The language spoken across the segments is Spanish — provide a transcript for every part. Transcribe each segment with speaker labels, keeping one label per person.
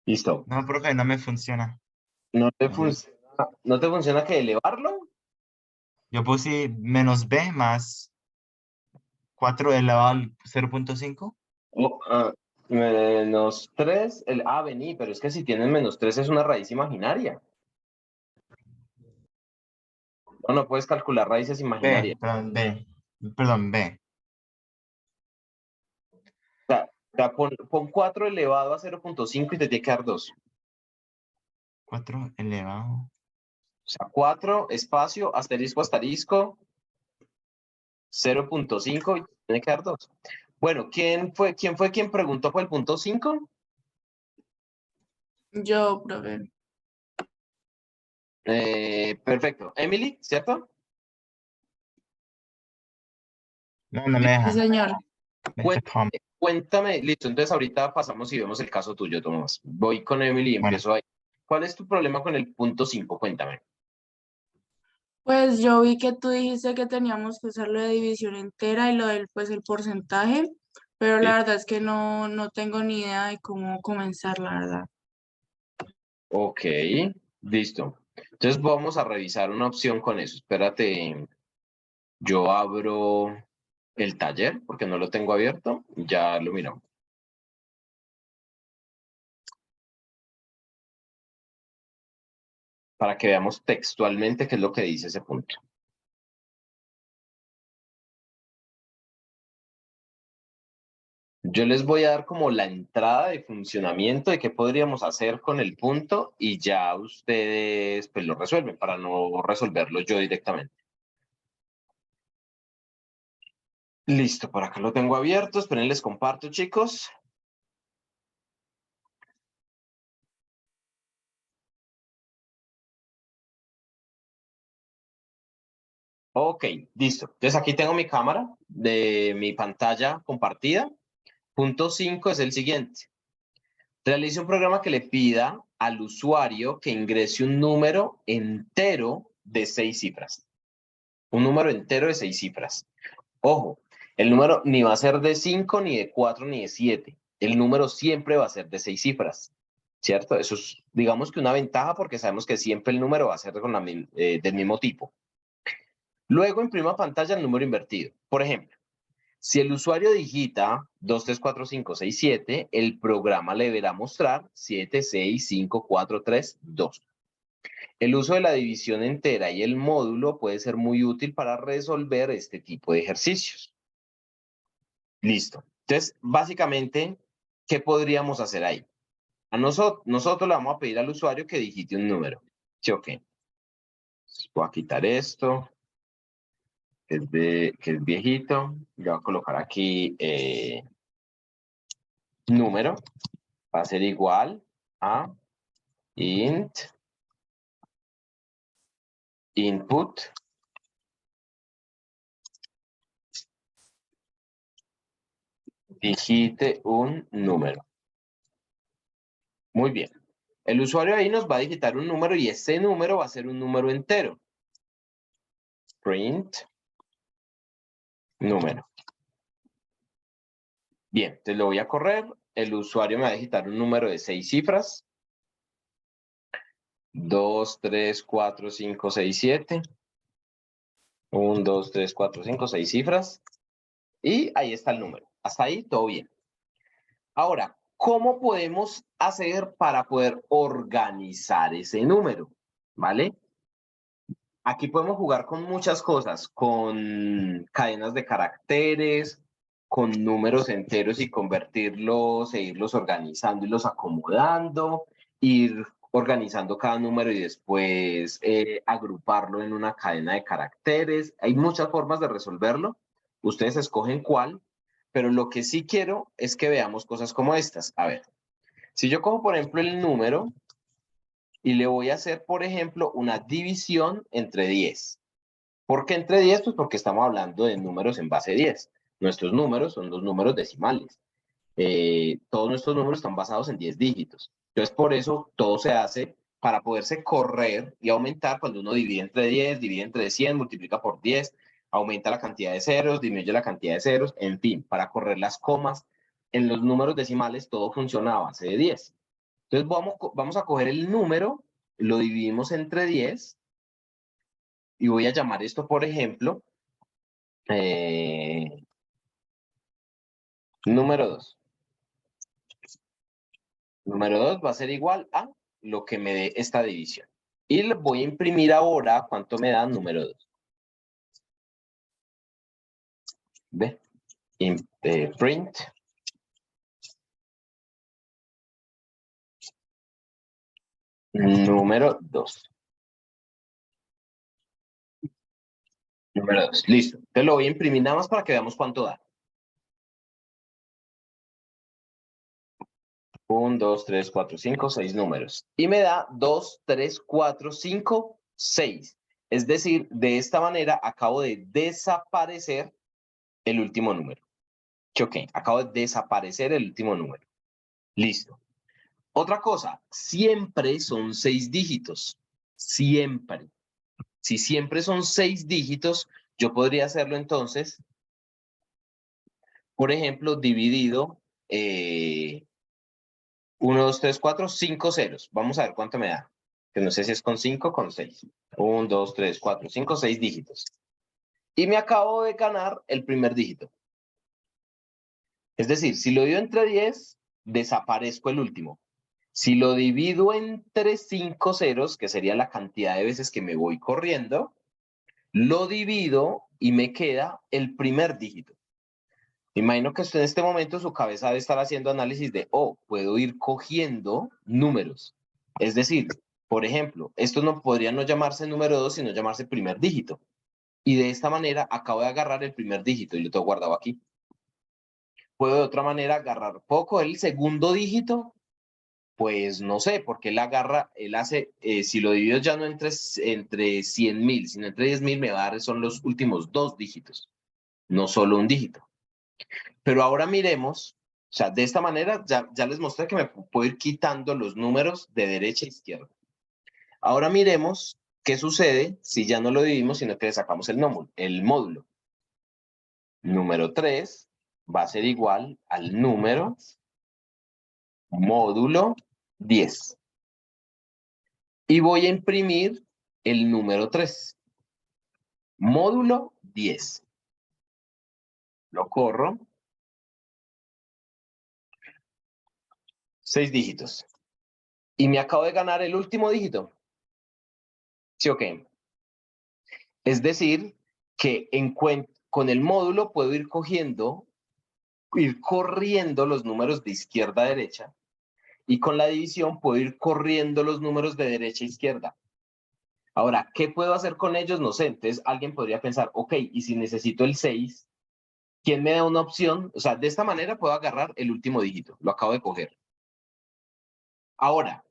Speaker 1: Listo.
Speaker 2: No, profe, no me funciona.
Speaker 1: ¿No te funciona que elevarlo?
Speaker 2: Yo puse menos b más 4 elevado al 0.5.
Speaker 1: Menos 3, vení, pero es que si tienes menos 3 es una raíz imaginaria. No puedes calcular raíces
Speaker 2: B,
Speaker 1: imaginarias.
Speaker 2: perdón, B. Perdón, B.
Speaker 1: O sea, pon 4 elevado a 0.5 y te tiene que dar 2.
Speaker 2: 4 elevado.
Speaker 1: O sea, 4, espacio, asterisco, asterisco, 0.5 y te tiene que dar 2. Bueno, ¿quién fue quien preguntó por el punto 5?
Speaker 3: Yo, profe.
Speaker 1: Perfecto. Emily, ¿cierto?
Speaker 2: No, no me
Speaker 3: Sí,
Speaker 2: deja.
Speaker 3: señor.
Speaker 2: Me dice Tom.
Speaker 1: Cuéntame, listo, entonces ahorita pasamos y vemos el caso tuyo, Tomás. Voy con Emily y
Speaker 2: Bueno,
Speaker 1: empiezo ahí. ¿Cuál es tu problema con el punto 5? Cuéntame.
Speaker 3: Pues yo vi que tú dijiste que teníamos que usar lo de división entera y lo del, pues, el porcentaje, pero
Speaker 1: Sí.
Speaker 3: la verdad es que no tengo ni idea de cómo comenzar, la verdad.
Speaker 1: Ok, listo. Entonces vamos a revisar una opción con eso. Espérate, yo abro el taller porque no lo tengo abierto. Ya lo miramos. Para que veamos textualmente qué es lo que dice ese punto. Yo les voy a dar como la entrada de funcionamiento de qué podríamos hacer con el punto y ya ustedes pues lo resuelven para no resolverlo yo directamente. Listo, por acá lo tengo abierto. Esperen, les comparto, chicos. Ok, listo. Entonces aquí tengo mi cámara de mi pantalla compartida. Punto 5 es el siguiente. Realice un programa que le pida al usuario que ingrese un número entero de 6 cifras. Un número entero de 6 cifras. Ojo, el número ni va a ser de 5, ni de 4, ni de 7. El número siempre va a ser de 6 cifras. ¿Cierto? Eso es, digamos que una ventaja porque sabemos que siempre el número va a ser del mismo tipo. Luego imprima pantalla el número invertido. Por ejemplo, si el usuario digita 2, 3, 4, 5, 6, 7, el programa le deberá mostrar 7, 6, 5, 4, 3, 2. El uso de la división entera y el módulo puede ser muy útil para resolver este tipo de ejercicios. Listo. Entonces, básicamente, ¿qué podríamos hacer ahí? Nosotros le vamos a pedir al usuario que digite un número. ¿Sí o qué? Voy a quitar esto, que es viejito. Le voy a colocar aquí número. Va a ser igual a int input digite un número. Muy bien. El usuario ahí nos va a digitar un número y ese número va a ser un número entero. Print número. Bien, entonces lo voy a correr. El usuario me va a digitar un número de 6 cifras. 2, 3, 4, 5, 6, 7. 1, 2, 3, 4, 5, 6 cifras. Y ahí está el número. Hasta ahí todo bien. Ahora, ¿cómo podemos hacer para poder organizar ese número? ¿Vale? Aquí podemos jugar con muchas cosas, con cadenas de caracteres, con números enteros y convertirlos e irlos organizando y los acomodando, ir organizando cada número y después agruparlo en una cadena de caracteres. Hay muchas formas de resolverlo. Ustedes escogen cuál, pero lo que sí quiero es que veamos cosas como estas. A ver, si yo cojo, por ejemplo, el número y le voy a hacer, por ejemplo, una división entre 10. ¿Por qué entre 10? Pues porque estamos hablando de números en base 10. Nuestros números son los números decimales. Todos nuestros números están basados en 10 dígitos. Entonces, por eso todo se hace para poderse correr y aumentar cuando uno divide entre 10, divide entre 100, multiplica por 10, aumenta la cantidad de ceros, disminuye la cantidad de ceros, en fin, para correr las comas. En los números decimales todo funciona a base de 10. Entonces vamos a coger el número, lo dividimos entre 10 y voy a llamar esto, por ejemplo, número 2. Número 2 va a ser igual a lo que me dé esta división. Y le voy a imprimir ahora cuánto me da número 2. ¿Ve? Print. Número 2. Número 2. Listo. Te lo voy a imprimir nada más para que veamos cuánto da. 1, 2, 3, 4, 5, 6 números. Y me da 2, 3, 4, 5, 6. Es decir, de esta manera acabo de desaparecer el último número. Ok, acabo de desaparecer el último número. Listo. Otra cosa, siempre son 6 dígitos. Siempre. Si siempre son 6 dígitos, yo podría hacerlo entonces, por ejemplo, dividido 1, 2, 3, 4, 5 ceros. Vamos a ver cuánto me da. Que no sé si es con 5 o con 6. 1, 2, 3, 4, 5, 6 dígitos. Y me acabo de ganar el primer dígito. Es decir, si lo divido entre 10, desaparezco el último. Si lo divido entre 5 ceros, que sería la cantidad de veces que me voy corriendo, lo divido y me queda el primer dígito. Imagino que usted en este momento su cabeza debe estar haciendo análisis de, puedo ir cogiendo números. Es decir, por ejemplo, esto no podría no llamarse número 2, sino llamarse primer dígito. Y de esta manera acabo de agarrar el primer dígito y lo tengo guardado aquí. Puedo de otra manera agarrar poco el segundo dígito, pues no sé, porque él agarra, él hace, si lo divido ya no entre 100,000, sino entre 10,000, me va a dar, son los últimos 2 dígitos, no solo un dígito. Pero ahora miremos, o sea, de esta manera ya les mostré que me puedo ir quitando los números de derecha a izquierda. Ahora miremos qué sucede si ya no lo dividimos, sino que le sacamos el módulo. Número 3 va a ser igual al número módulo 10. Y voy a imprimir el número 3. Módulo 10. Lo corro. 6 dígitos. Y me acabo de ganar el último dígito. ¿Sí o qué? Es decir, que con el módulo puedo ir corriendo los números de izquierda a derecha, y con la división puedo ir corriendo los números de derecha a izquierda. Ahora, ¿qué puedo hacer con ellos? No sé. Entonces alguien podría pensar, ok, y si necesito el 6, ¿quién me da una opción? O sea, de esta manera puedo agarrar el último dígito. Lo acabo de coger. Ahora,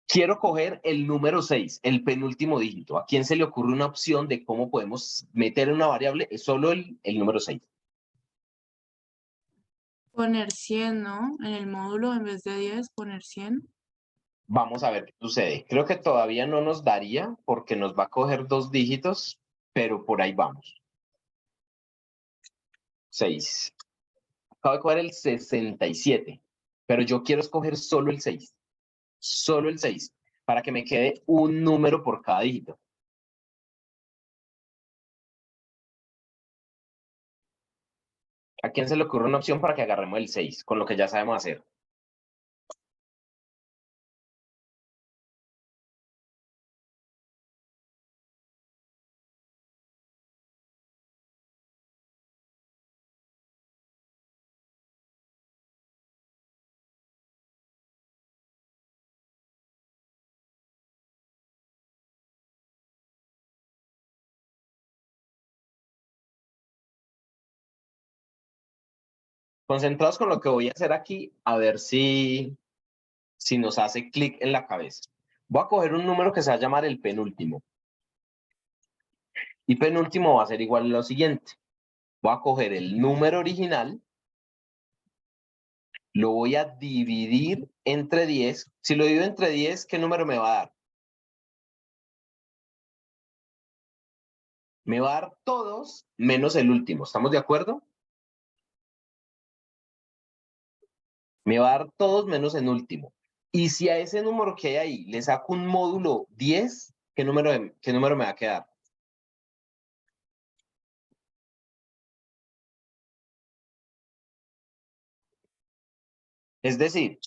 Speaker 1: quiero coger el número 6, el penúltimo dígito. ¿A quién se le ocurre una opción de cómo podemos meter en una variable solo el número 6?
Speaker 3: Poner 100, ¿no? En el módulo, en vez de 10, poner 100.
Speaker 1: Vamos a ver qué sucede. Creo que todavía no nos daría porque nos va a coger 2 dígitos, pero por ahí vamos. 6. Acabo de coger el 67, pero yo quiero escoger solo el 6. Solo el 6, para que me quede un número por cada dígito. ¿A quién se le ocurre una opción para que agarremos el 6, con lo que ya sabemos hacer? Concentrados con lo que voy a hacer aquí, a ver si nos hace clic en la cabeza. Voy a coger un número que se va a llamar el penúltimo. Y penúltimo va a ser igual a lo siguiente. Voy a coger el número original, lo voy a dividir entre 10. Si lo divido entre 10, ¿qué número me va a dar? Me va a dar todos menos el último. ¿Estamos de acuerdo? Me va a dar todos menos el último. Y si a ese número que hay ahí le saco un módulo 10, ¿qué número me va a quedar? Es decir,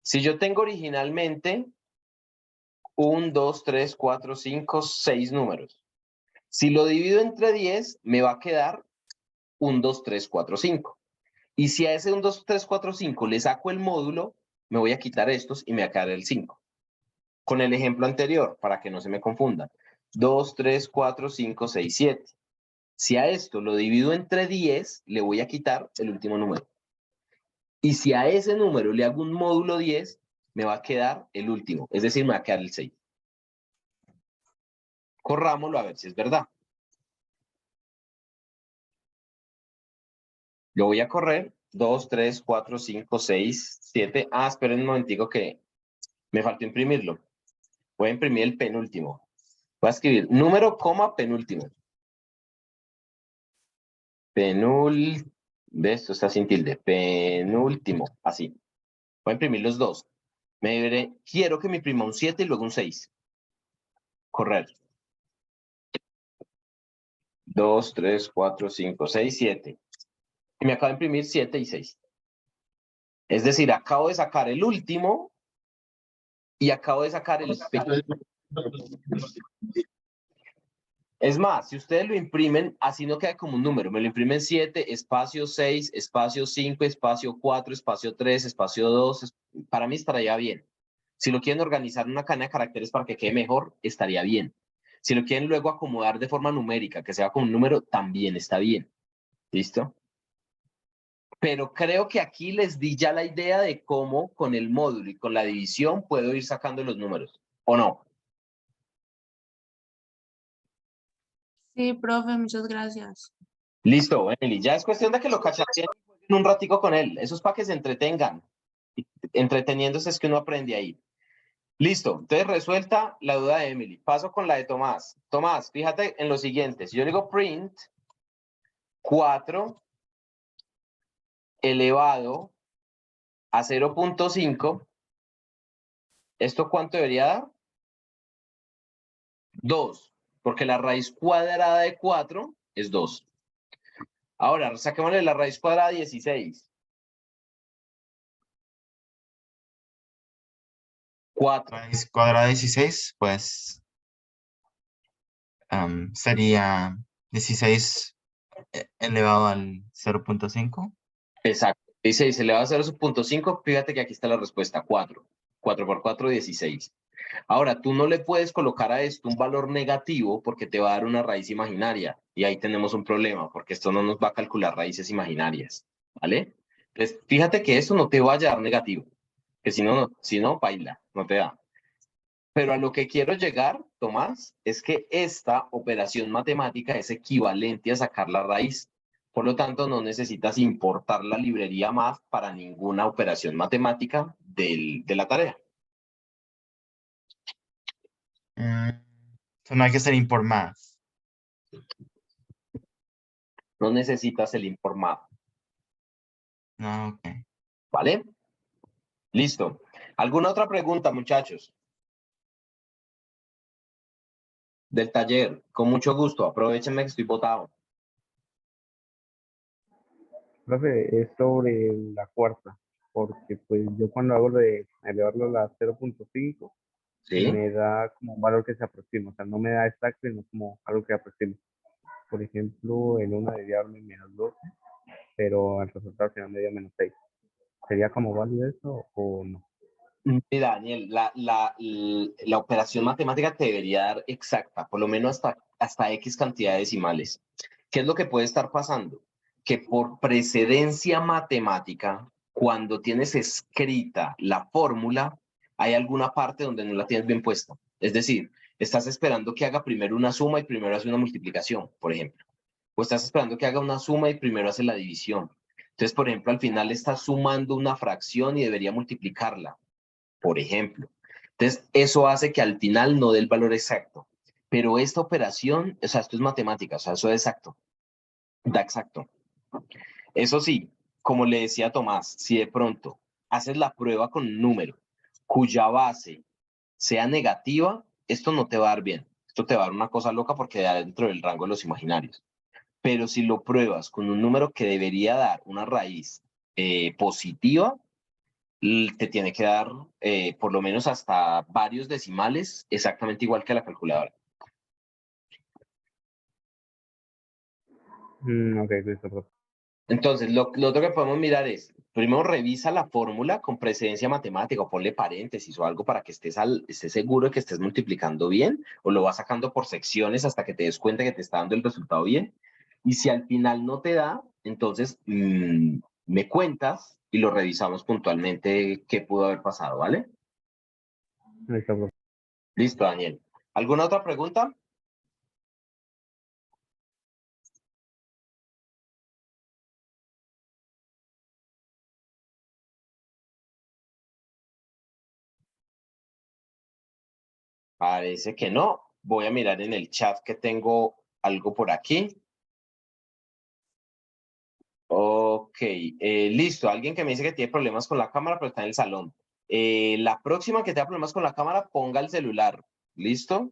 Speaker 1: si yo tengo originalmente 1, 2, 3, 4, 5, 6 números. Si lo divido entre 10, me va a quedar 1, 2, 3, 4, 5. Y si a ese 1, 2, 3, 4, 5 le saco el módulo, me voy a quitar estos y me va a quedar el 5. Con el ejemplo anterior, para que no se me confundan. 2, 3, 4, 5, 6, 7. Si a esto lo divido entre 10, le voy a quitar el último número. Y si a ese número le hago un módulo 10, me va a quedar el último. Es decir, me va a quedar el 6. Corrámoslo a ver si es verdad. Lo voy a correr. 2, 3, 4, 5, 6, 7. Ah, esperen un momentico que me faltó imprimirlo. Voy a imprimir el penúltimo. Voy a escribir número, coma, penúltimo. Esto está sin tilde. Penúltimo. Así. Voy a imprimir los dos. Quiero que me imprima un 7 y luego un 6. Correr. 2, 3, 4, 5, 6, 7. Y me acabo de imprimir 7 y 6. Es decir, acabo de sacar el último y acabo de sacar el pequeño. Es más, si ustedes lo imprimen, así no queda como un número. Me lo imprimen 7, espacio 6, espacio 5, espacio 4, espacio 3, espacio 2. Para mí estaría bien. Si lo quieren organizar en una cadena de caracteres para que quede mejor, estaría bien. Si lo quieren luego acomodar de forma numérica, que sea como un número, también está bien. ¿Listo? Pero creo que aquí les di ya la idea de cómo con el módulo y con la división puedo ir sacando los números. ¿O no?
Speaker 3: Sí, profe, muchas gracias.
Speaker 1: Listo, Emily. Ya es cuestión de que lo cachateen un ratico con él. Eso es para que se entretengan. Entreteniéndose es que uno aprende ahí. Listo. Entonces resuelta la duda de Emily. Paso con la de Tomás. Tomás, fíjate en lo siguiente. Si yo digo print 4 elevado a 0.5, ¿esto cuánto debería dar? 2, porque la raíz cuadrada de 4 es 2. Ahora, saquémosle la raíz cuadrada de 16. 4.
Speaker 2: Raíz cuadrada de 16, pues sería 16 elevado al 0.5.
Speaker 1: Exacto. 16 elevado a 0.5, fíjate que aquí está la respuesta, 4. 4 por 4, 16. Ahora, tú no le puedes colocar a esto un valor negativo porque te va a dar una raíz imaginaria. Y ahí tenemos un problema, porque esto no nos va a calcular raíces imaginarias. ¿Vale? Entonces, fíjate que esto no te va a dar negativo. Que si no, baila, no te da. Pero a lo que quiero llegar, Tomás, es que esta operación matemática es equivalente a sacar la raíz. Por lo tanto, no necesitas importar la librería math para ninguna operación matemática de la tarea.
Speaker 2: No hay que ser import más.
Speaker 1: No necesitas el import math.
Speaker 2: No, ok.
Speaker 1: ¿Vale? Listo. ¿Alguna otra pregunta, muchachos? Del taller. Con mucho gusto. Aprovechenme que estoy botado.
Speaker 4: Profe, es sobre la cuarta, porque pues yo cuando hago de elevarlo a la 0.5
Speaker 1: ¿Sí?
Speaker 4: me da como un valor que se aproxima, o sea, no me da exacto, sino como algo que aproxima. Por ejemplo, en una debía darme -12, pero al resultado final me dio -6. ¿Sería como válido eso o no?
Speaker 1: Mira, Daniel, la operación matemática te debería dar exacta, por lo menos hasta X cantidad de decimales. ¿Qué es lo que puede estar pasando? Que por precedencia matemática, cuando tienes escrita la fórmula, hay alguna parte donde no la tienes bien puesta. Es decir, estás esperando que haga primero una suma y primero hace una multiplicación, por ejemplo. O estás esperando que haga una suma y primero hace la división. Entonces, por ejemplo, al final estás sumando una fracción y debería multiplicarla, por ejemplo. Entonces, eso hace que al final no dé el valor exacto. Pero esta operación, o sea, esto es matemática, o sea, eso es exacto. Da exacto. Eso sí, como le decía Tomás, si de pronto haces la prueba con un número, cuya base sea negativa, esto no te va a dar bien. Esto te va a dar una cosa loca porque da dentro del rango de los imaginarios. Pero si lo pruebas con un número que debería dar una raíz positiva, te tiene que dar por lo menos hasta varios decimales, exactamente igual que la calculadora.
Speaker 4: Ok, listo, profe.
Speaker 1: Entonces, lo otro que podemos mirar es, primero revisa la fórmula con precedencia matemática o ponle paréntesis o algo para que estés seguro de que estés multiplicando bien, o lo vas sacando por secciones hasta que te des cuenta que te está dando el resultado bien. Y si al final no te da, entonces me cuentas y lo revisamos puntualmente qué pudo haber pasado, ¿vale?
Speaker 4: Listo, profe.
Speaker 1: Listo, Daniel. ¿Alguna otra pregunta? Parece que no. Voy a mirar en el chat que tengo algo por aquí. Ok, listo. Alguien que me dice que tiene problemas con la cámara, pero está en el salón. La próxima que tenga problemas con la cámara, ponga el celular. ¿Listo?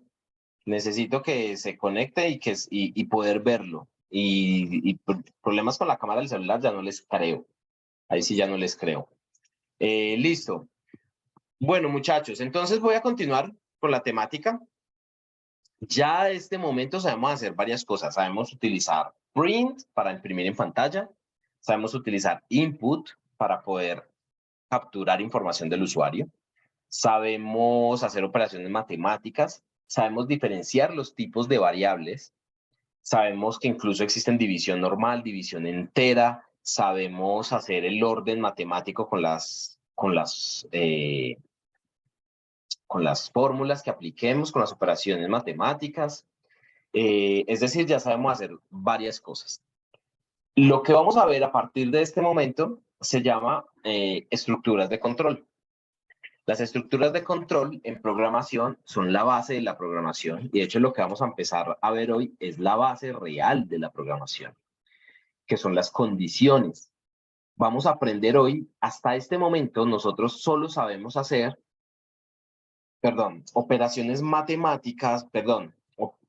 Speaker 1: Necesito que se conecte y poder verlo. Y problemas con la cámara del celular ya no les creo. Ahí sí ya no les creo. Listo. Bueno, muchachos, entonces voy a continuar con la temática. Ya a este momento sabemos hacer varias cosas. Sabemos utilizar print para imprimir en pantalla. Sabemos utilizar input para poder capturar información del usuario. Sabemos hacer operaciones matemáticas. Sabemos diferenciar los tipos de variables. Sabemos que incluso existen división normal, división entera. Sabemos hacer el orden matemático con las fórmulas que apliquemos, con las operaciones matemáticas. Es decir, ya sabemos hacer varias cosas. Lo que vamos a ver a partir de este momento se llama estructuras de control. Las estructuras de control en programación son la base de la programación y de hecho lo que vamos a empezar a ver hoy es la base real de la programación, que son las condiciones. Vamos a aprender hoy, hasta este momento nosotros solo sabemos hacer, operaciones matemáticas,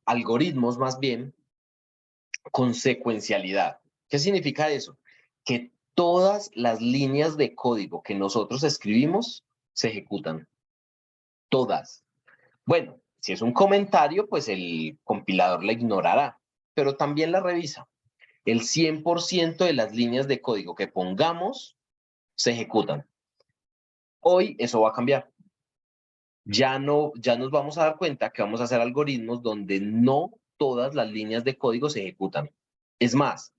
Speaker 1: algoritmos más bien, con secuencialidad. ¿Qué significa eso? Que todas las líneas de código que nosotros escribimos se ejecutan. Todas. Bueno, si es un comentario, pues el compilador la ignorará, pero también la revisa. El 100% de las líneas de código que pongamos se ejecutan. Hoy eso va a cambiar. Ya nos vamos a dar cuenta que vamos a hacer algoritmos donde no todas las líneas de código se ejecutan. Es más,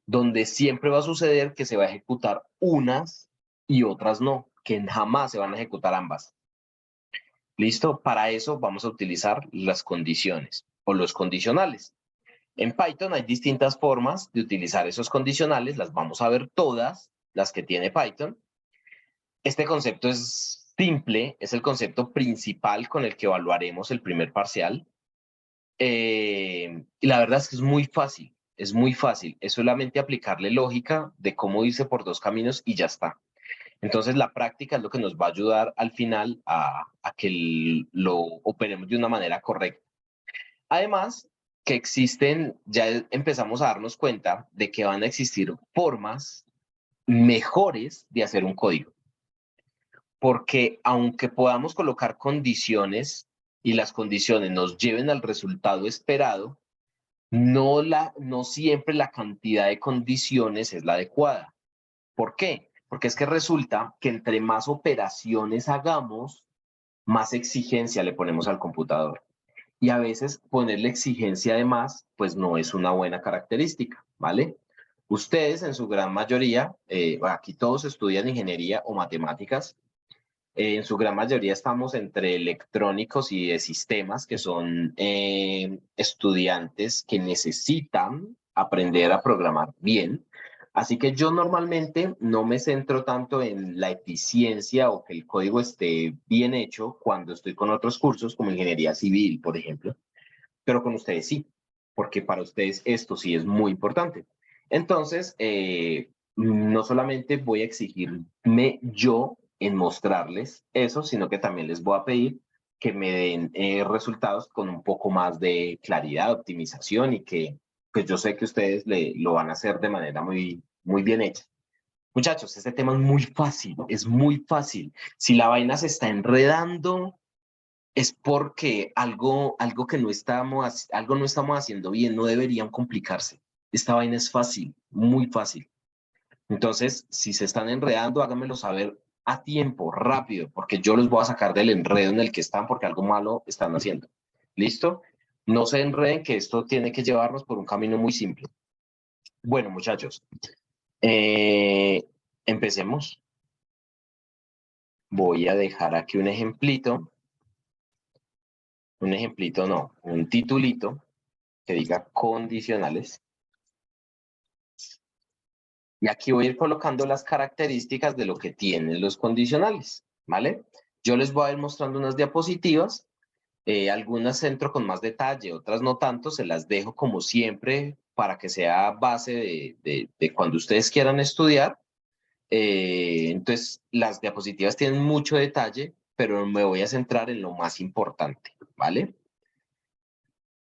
Speaker 1: donde siempre va a suceder que se va a ejecutar unas y otras no, que jamás se van a ejecutar ambas. ¿Listo? Para eso vamos a utilizar las condiciones o los condicionales. En Python hay distintas formas de utilizar esos condicionales, las vamos a ver todas, las que tiene Python. Este concepto es simple, es el concepto principal con el que evaluaremos el primer parcial. Y la verdad es que es muy fácil, es solamente aplicarle lógica de cómo irse por dos caminos y ya está. Entonces la práctica es lo que nos va a ayudar al final a que lo operemos de una manera correcta. Además, que ya empezamos a darnos cuenta de que van a existir formas mejores de hacer un código. Porque aunque podamos colocar condiciones y las condiciones nos lleven al resultado esperado, no siempre la cantidad de condiciones es la adecuada. ¿Por qué? Porque es que resulta que entre más operaciones hagamos, más exigencia le ponemos al computador. Y a veces ponerle exigencia de más, pues no es una buena característica, ¿vale? Ustedes en su gran mayoría, aquí todos estudian ingeniería o matemáticas, en su gran mayoría estamos entre electrónicos y de sistemas, que son estudiantes que necesitan aprender a programar bien. Así que yo normalmente no me centro tanto en la eficiencia o que el código esté bien hecho cuando estoy con otros cursos como ingeniería civil, por ejemplo, pero con ustedes sí, porque para ustedes esto sí es muy importante. Entonces, no solamente voy a exigirme yo en mostrarles eso, sino que también les voy a pedir que me den resultados con un poco más de claridad, optimización y que pues yo sé que ustedes lo van a hacer de manera muy bien hecha. Muchachos, este tema es muy fácil, es muy fácil. Si la vaina se está enredando, es porque algo que no estamos haciendo bien, no deberían complicarse. Esta vaina es fácil, muy fácil. Entonces, si se están enredando, háganmelo saber a tiempo, rápido, porque yo los voy a sacar del enredo en el que están porque algo malo están haciendo. ¿Listo? No se enreden, que esto tiene que llevarnos por un camino muy simple. Bueno, muchachos, empecemos. Voy a dejar aquí un ejemplito no, un titulito que diga condicionales. Y aquí voy a ir colocando las características de lo que tienen los condicionales, ¿vale? Yo les voy a ir mostrando unas diapositivas, algunas centro con más detalle, otras no tanto, se las dejo como siempre para que sea base de cuando ustedes quieran estudiar. Entonces, las diapositivas tienen mucho detalle, pero me voy a centrar en lo más importante, ¿vale?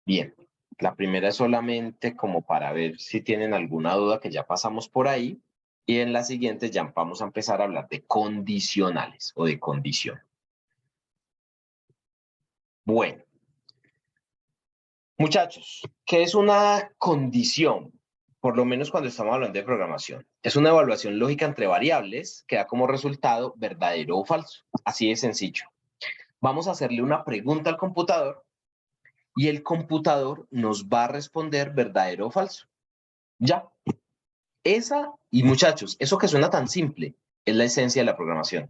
Speaker 1: Bien, la primera es solamente como para ver si tienen alguna duda que ya pasamos por ahí. Y en la siguiente ya vamos a empezar a hablar de condicionales o de condición. Bueno, muchachos, ¿qué es una condición? Por lo menos cuando estamos hablando de programación. Es una evaluación lógica entre variables que da como resultado verdadero o falso. Así de sencillo. Vamos a hacerle una pregunta al computador y el computador nos va a responder verdadero o falso. Ya. Y muchachos, eso que suena tan simple es la esencia de la programación.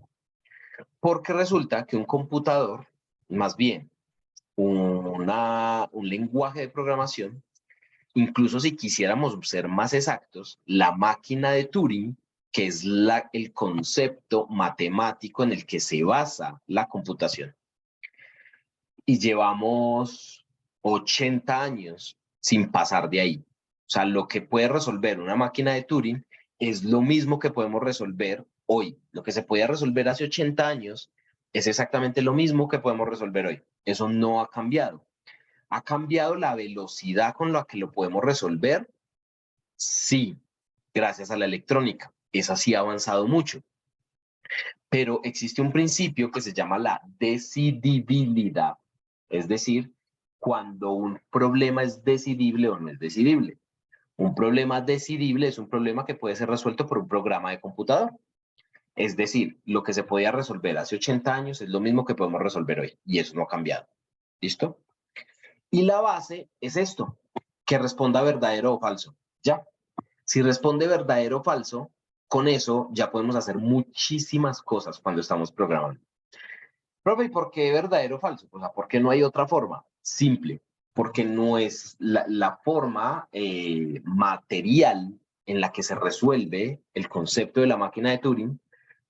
Speaker 1: Porque resulta que un computador, más bien un lenguaje de programación, incluso si quisiéramos ser más exactos, la máquina de Turing, que es el concepto matemático en el que se basa la computación. Y llevamos 80 años sin pasar de ahí. O sea, lo que puede resolver una máquina de Turing es lo mismo que podemos resolver hoy. Lo que se podía resolver hace 80 años es exactamente lo mismo que podemos resolver hoy. Eso no ha cambiado. ¿Ha cambiado la velocidad con la que lo podemos resolver? Sí, gracias a la electrónica. Esa sí ha avanzado mucho. Pero existe un principio que se llama la decidibilidad. Es decir, cuando un problema es decidible o no es decidible. Un problema decidible es un problema que puede ser resuelto por un programa de computador. Es decir, lo que se podía resolver hace 80 años es lo mismo que podemos resolver hoy. Y eso no ha cambiado. ¿Listo? Y la base es esto, que responda verdadero o falso. Ya. Si responde verdadero o falso, con eso ya podemos hacer muchísimas cosas cuando estamos programando. Profe, ¿y por qué verdadero o falso? O sea, ¿por qué no hay otra forma? Simple, porque no es la forma material en la que se resuelve el concepto de la máquina de Turing,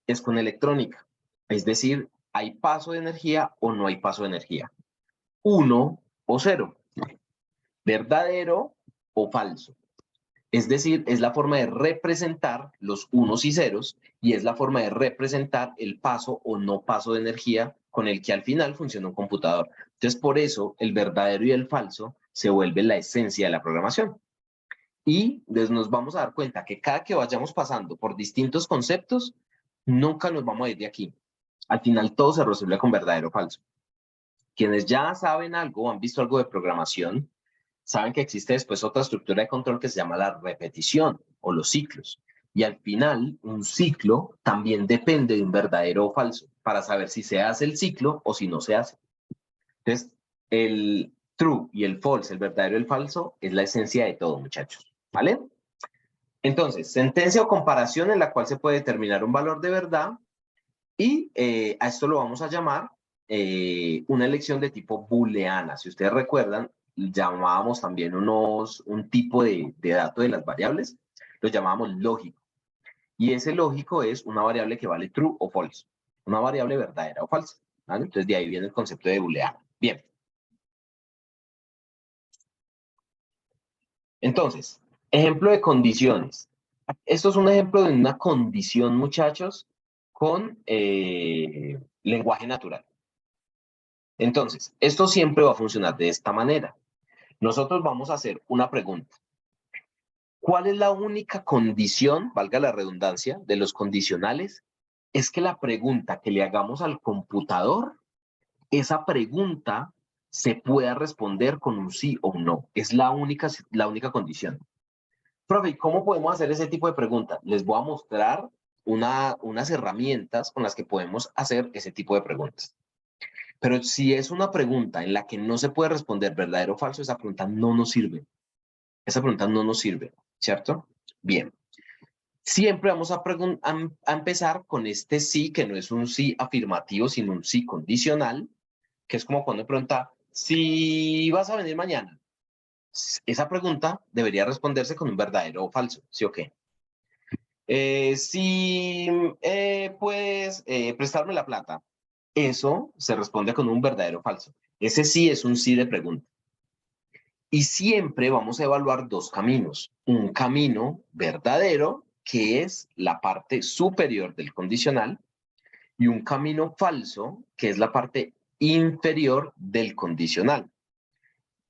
Speaker 1: es con electrónica. Es decir, ¿hay paso de energía o no hay paso de energía? 1 o 0. ¿Verdadero o falso? Es decir, es la forma de representar los unos y ceros y es la forma de representar el paso o no paso de energía con el que al final funciona un computador. Entonces, por eso el verdadero y el falso se vuelven la esencia de la programación. Y nos vamos a dar cuenta que cada que vayamos pasando por distintos conceptos, nunca nos vamos a ir de aquí. Al final todo se resuelve con verdadero o falso. Quienes ya saben algo o han visto algo de programación, saben que existe después otra estructura de control que se llama la repetición o los ciclos. Y al final, un ciclo también depende de un verdadero o falso para saber si se hace el ciclo o si no se hace. Entonces, el true y el false, el verdadero y el falso, es la esencia de todo, muchachos. ¿Vale? Entonces, sentencia o comparación en la cual se puede determinar un valor de verdad y a esto lo vamos a llamar una elección de tipo booleana. Si ustedes recuerdan, llamábamos también un tipo de dato de las variables, lo llamábamos lógico. Y ese lógico es una variable que vale true o false, una variable verdadera o falsa. ¿Vale? Entonces de ahí viene el concepto de booleana. Bien. Entonces, ejemplo de condiciones. Esto es un ejemplo de una condición, muchachos, con lenguaje natural. Entonces, esto siempre va a funcionar de esta manera. Nosotros vamos a hacer una pregunta. ¿Cuál es la única condición, valga la redundancia, de los condicionales? Es que la pregunta que le hagamos al computador, esa pregunta se pueda responder con un sí o un no. Es la única condición. Profe, ¿cómo podemos hacer ese tipo de preguntas? Les voy a mostrar unas herramientas con las que podemos hacer ese tipo de preguntas. Pero si es una pregunta en la que no se puede responder verdadero o falso, esa pregunta no nos sirve. Esa pregunta no nos sirve, ¿cierto? Bien. Siempre vamos a empezar con este sí, que no es un sí afirmativo, sino un sí condicional, que es como cuando me pregunta, si vas a venir mañana. Esa pregunta debería responderse con un verdadero o falso, ¿sí o qué? Si puedes prestarme la plata, eso se responde con un verdadero o falso. Ese sí es un sí de pregunta. Y siempre vamos a evaluar dos caminos. Un camino verdadero, que es la parte superior del condicional, y un camino falso, que es la parte inferior del condicional.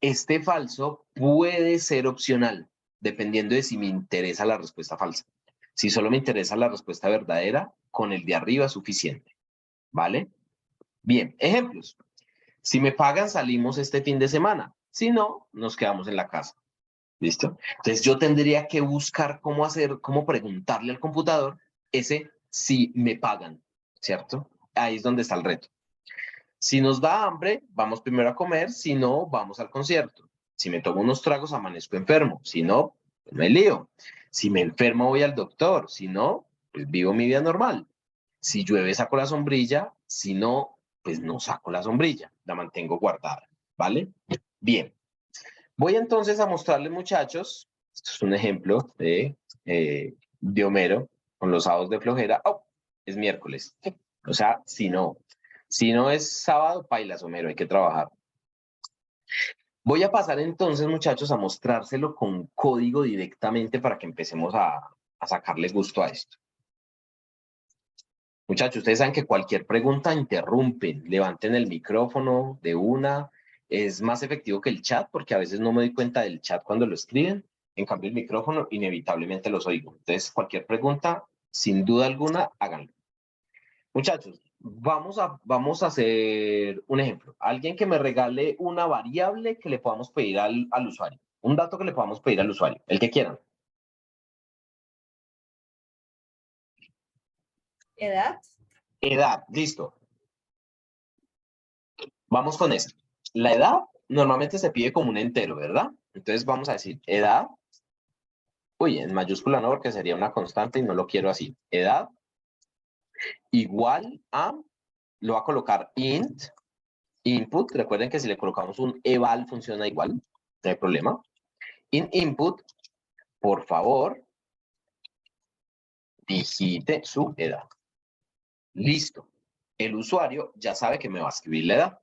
Speaker 1: Este falso puede ser opcional, dependiendo de si me interesa la respuesta falsa. Si solo me interesa la respuesta verdadera, con el de arriba es suficiente. ¿Vale? Bien, ejemplos. Si me pagan, salimos este fin de semana. Si no, nos quedamos en la casa. ¿Listo? Entonces yo tendría que buscar cómo preguntarle al computador ese si me pagan, ¿cierto? Ahí es donde está el reto. Si nos da hambre, vamos primero a comer, si no, vamos al concierto. Si me tomo unos tragos, amanezco enfermo. Si no, pues me lío. Si me enfermo, voy al doctor. Si no, pues vivo mi vida normal. Si llueve, saco la sombrilla. Si no, pues no saco la sombrilla. La mantengo guardada. ¿Vale? Bien. Voy entonces a mostrarles, muchachos. Esto es un ejemplo de Homero con los sábados de flojera. Oh, es miércoles. O sea, si no es sábado, pailas, Homero, hay que trabajar. Voy a pasar entonces, muchachos, a mostrárselo con código directamente para que empecemos a sacarle gusto a esto. Muchachos, ustedes saben que cualquier pregunta interrumpen, levanten el micrófono de una. Es más efectivo que el chat porque a veces no me doy cuenta del chat cuando lo escriben. En cambio, el micrófono inevitablemente los oigo. Entonces, cualquier pregunta, sin duda alguna, háganlo. Muchachos, vamos a hacer un ejemplo. Alguien que me regale una variable que le podamos pedir al usuario. Un dato que le podamos pedir al usuario, el que quieran.
Speaker 5: Edad.
Speaker 1: Edad, listo. Vamos con eso. La edad normalmente se pide como un entero, ¿verdad? Entonces vamos a decir edad. Uy, en mayúscula no, porque sería una constante y no lo quiero así. Edad igual a, lo va a colocar int, input. Recuerden que si le colocamos un eval funciona igual, no hay problema. Input, por favor, digite su edad. Listo. El usuario ya sabe que me va a escribir la edad.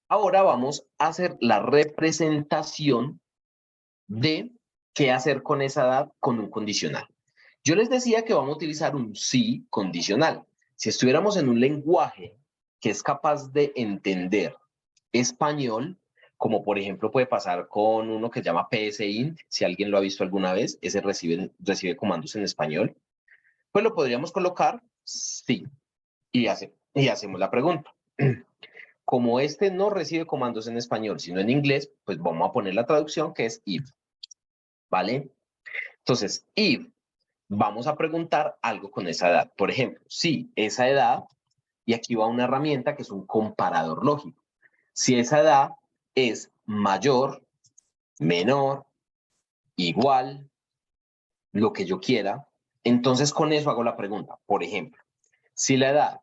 Speaker 1: Ahora vamos a hacer la representación de qué hacer con esa edad con un condicional. Yo les decía que vamos a utilizar un sí condicional. Si estuviéramos en un lenguaje que es capaz de entender español, como por ejemplo puede pasar con uno que se llama psint, si alguien lo ha visto alguna vez, ese recibe comandos en español, pues lo podríamos colocar sí y hacemos la pregunta. Como este no recibe comandos en español, sino en inglés, pues vamos a poner la traducción que es if. ¿Vale? Entonces, if, vamos a preguntar algo con esa edad. Por ejemplo, si esa edad, y aquí va una herramienta que es un comparador lógico. Si esa edad es mayor, menor, igual, lo que yo quiera, entonces con eso hago la pregunta. Por ejemplo, si la edad,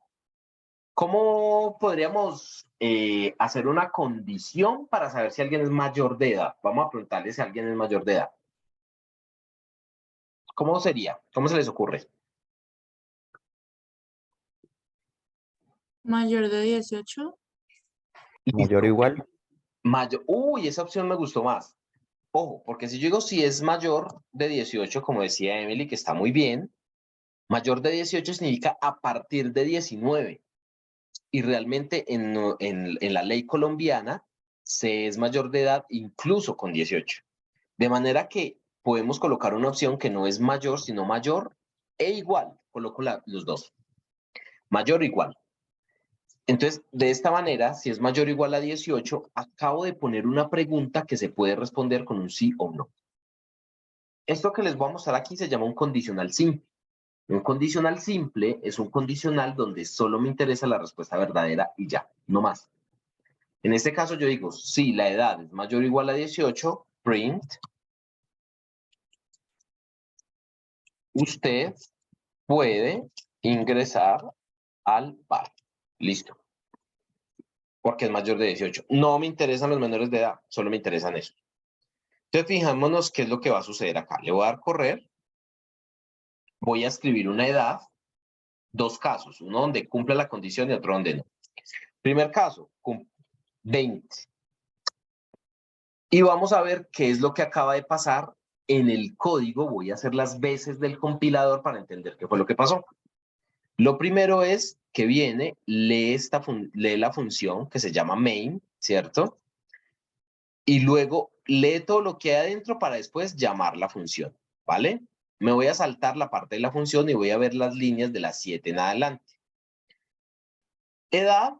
Speaker 1: ¿cómo podríamos hacer una condición para saber si alguien es mayor de edad? Vamos a preguntarle si alguien es mayor de edad. ¿Cómo sería? ¿Cómo se les ocurre?
Speaker 3: Mayor de 18.
Speaker 4: Mayor o igual.
Speaker 1: Mayor. Uy, esa opción me gustó más. Ojo, porque si yo digo si es mayor de 18, como decía Emily, que está muy bien, Mayor de 18 significa a partir de 19. Y realmente en la ley colombiana se es mayor de edad incluso con 18. De manera que podemos colocar una opción que no es mayor, sino mayor e igual. Coloco los dos. Mayor o igual. Entonces, de esta manera, si es mayor o igual a 18, acabo de poner una pregunta que se puede responder con un sí o un no. Esto que les voy a mostrar aquí se llama un condicional simple. Un condicional simple es un condicional donde solo me interesa la respuesta verdadera y ya, no más. En este caso yo digo, si la edad es mayor o igual a 18, print, usted puede ingresar al bar. Listo. Porque es mayor de 18. No me interesan los menores de edad, solo me interesan eso. Entonces, fijémonos qué es lo que va a suceder acá. Le voy a dar correr. Voy a escribir una edad. Dos casos. Uno donde cumple la condición y otro donde no. Primer caso, 20. Y vamos a ver qué es lo que acaba de pasar en el código. Voy a hacer las veces del compilador para entender qué fue lo que pasó. Lo primero es que viene, lee la función que se llama main, ¿cierto? Y luego lee todo lo que hay adentro para después llamar la función, ¿vale? Me voy a saltar la parte de la función y voy a ver las líneas de las 7 en adelante. Edad,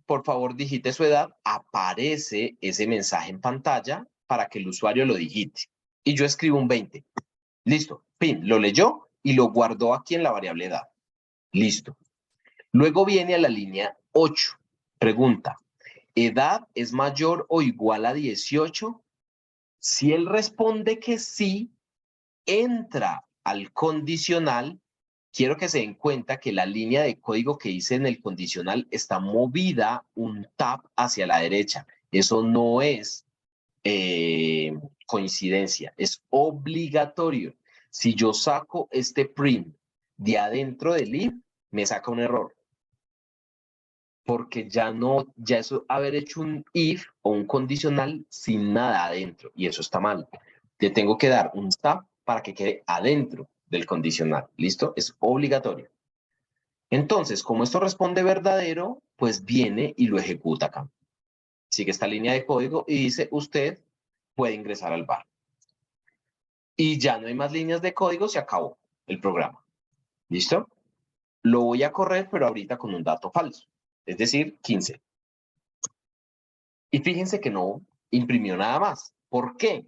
Speaker 1: por favor digite su edad, aparece ese mensaje en pantalla para que el usuario lo digite. Y yo escribo un 20. Listo, pin, lo leyó y lo guardó aquí en la variable edad. Listo. Luego viene a la línea 8. Pregunta, ¿edad es mayor o igual a 18? Si él responde que sí, entra al condicional. Quiero que se den cuenta que la línea de código que hice en el condicional está movida un tab hacia la derecha. Eso no es coincidencia, es obligatorio. Si yo saco este print de adentro del if, me saca un error. Porque ya eso haber hecho un if o un condicional sin nada adentro, y eso está mal. Le tengo que dar un tab para que quede adentro del condicional. ¿Listo? Es obligatorio. Entonces, como esto responde verdadero, pues viene y lo ejecuta acá. Sigue esta línea de código y dice, usted puede ingresar al bar. Y ya no hay más líneas de código, se acabó el programa. ¿Listo? Lo voy a correr, pero ahorita con un dato falso. Es decir, 15. Y fíjense que no imprimió nada más. ¿Por qué?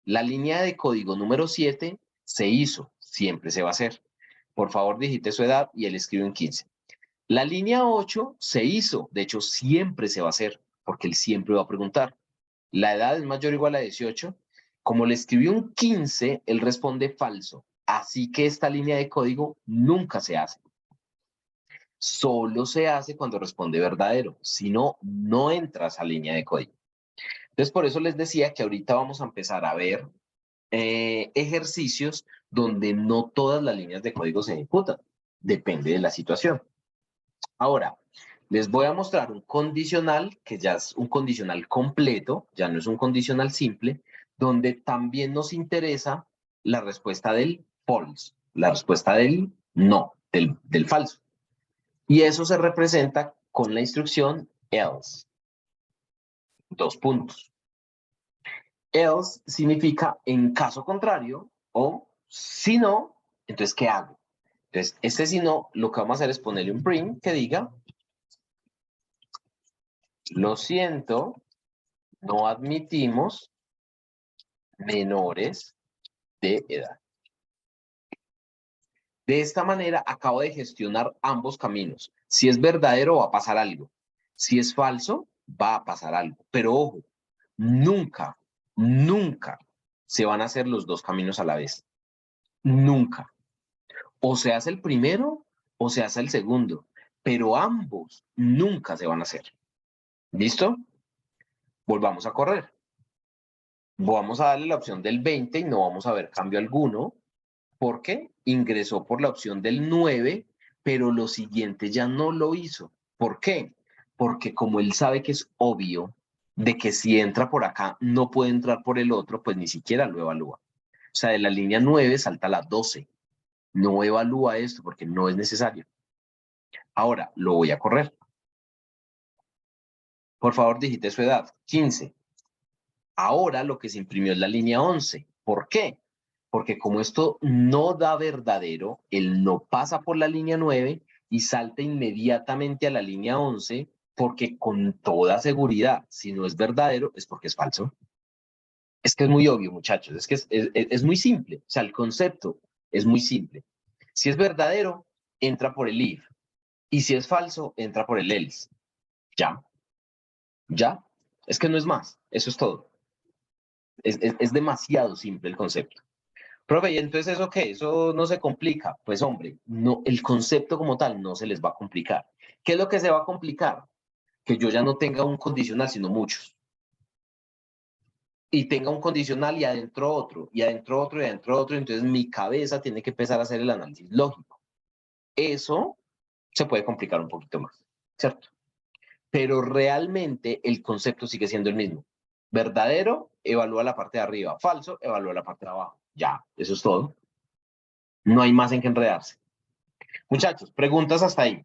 Speaker 1: La línea de código número 7 se hizo, siempre se va a hacer. Por favor, digite su edad y él escribe un 15. La línea 8 se hizo, de hecho, siempre se va a hacer, porque él siempre va a preguntar. ¿La edad es mayor o igual a 18? Como le escribió un 15, él responde falso. Así que esta línea de código nunca se hace. Solo se hace cuando responde verdadero. Si no, no entra a esa línea de código. Entonces, por eso les decía que ahorita vamos a empezar a ver ejercicios donde no todas las líneas de código se ejecutan. Depende de la situación. Ahora, les voy a mostrar un condicional que ya es un condicional completo, ya no es un condicional simple, donde también nos interesa la respuesta del false, la respuesta del no, del falso. Y eso se representa con la instrucción else. 2 puntos. Else significa en caso contrario o si no, entonces ¿qué hago? Entonces, este si no, lo que vamos a hacer es ponerle un print que diga lo siento, no admitimos menores de edad. De esta manera acabo de gestionar ambos caminos. Si es verdadero va a pasar algo. Si es falso va a pasar algo. Pero ojo, nunca se van a hacer los dos caminos a la vez. Nunca. O se hace el primero o se hace el segundo. Pero ambos nunca se van a hacer. ¿Listo? Volvamos a correr. Vamos a darle la opción del 20 y no vamos a ver cambio alguno. Porque ingresó por la opción del 9, pero lo siguiente ya no lo hizo. ¿Por qué? Porque como él sabe que es obvio de que si entra por acá no puede entrar por el otro, pues ni siquiera lo evalúa. O sea, de la línea 9 salta a la 12. No evalúa esto porque no es necesario. Ahora, lo voy a correr. Por favor, digite su edad. 15. Ahora lo que se imprimió es la línea 11. ¿Por qué? Porque como esto no da verdadero, él no pasa por la línea 9 y salta inmediatamente a la línea 11, porque con toda seguridad, si no es verdadero, es porque es falso. Es que es muy obvio, muchachos. Es que es muy simple. O sea, el concepto es muy simple. Si es verdadero, entra por el if. Y si es falso, entra por el else. Ya. Ya. Es que no es más. Eso es todo. Es demasiado simple el concepto. Profe, ¿y entonces eso qué? ¿Eso no se complica? Pues hombre, no, el concepto como tal no se les va a complicar. ¿Qué es lo que se va a complicar? Que yo ya no tenga un condicional, sino muchos. Y tenga un condicional y adentro otro, y adentro otro, y adentro otro. Entonces mi cabeza tiene que empezar a hacer el análisis lógico. Eso se puede complicar un poquito más, ¿cierto? Pero realmente el concepto sigue siendo el mismo. Verdadero, evalúa la parte de arriba. Falso, evalúa la parte de abajo. Ya, eso es todo. No hay más en que enredarse. Muchachos, preguntas hasta ahí.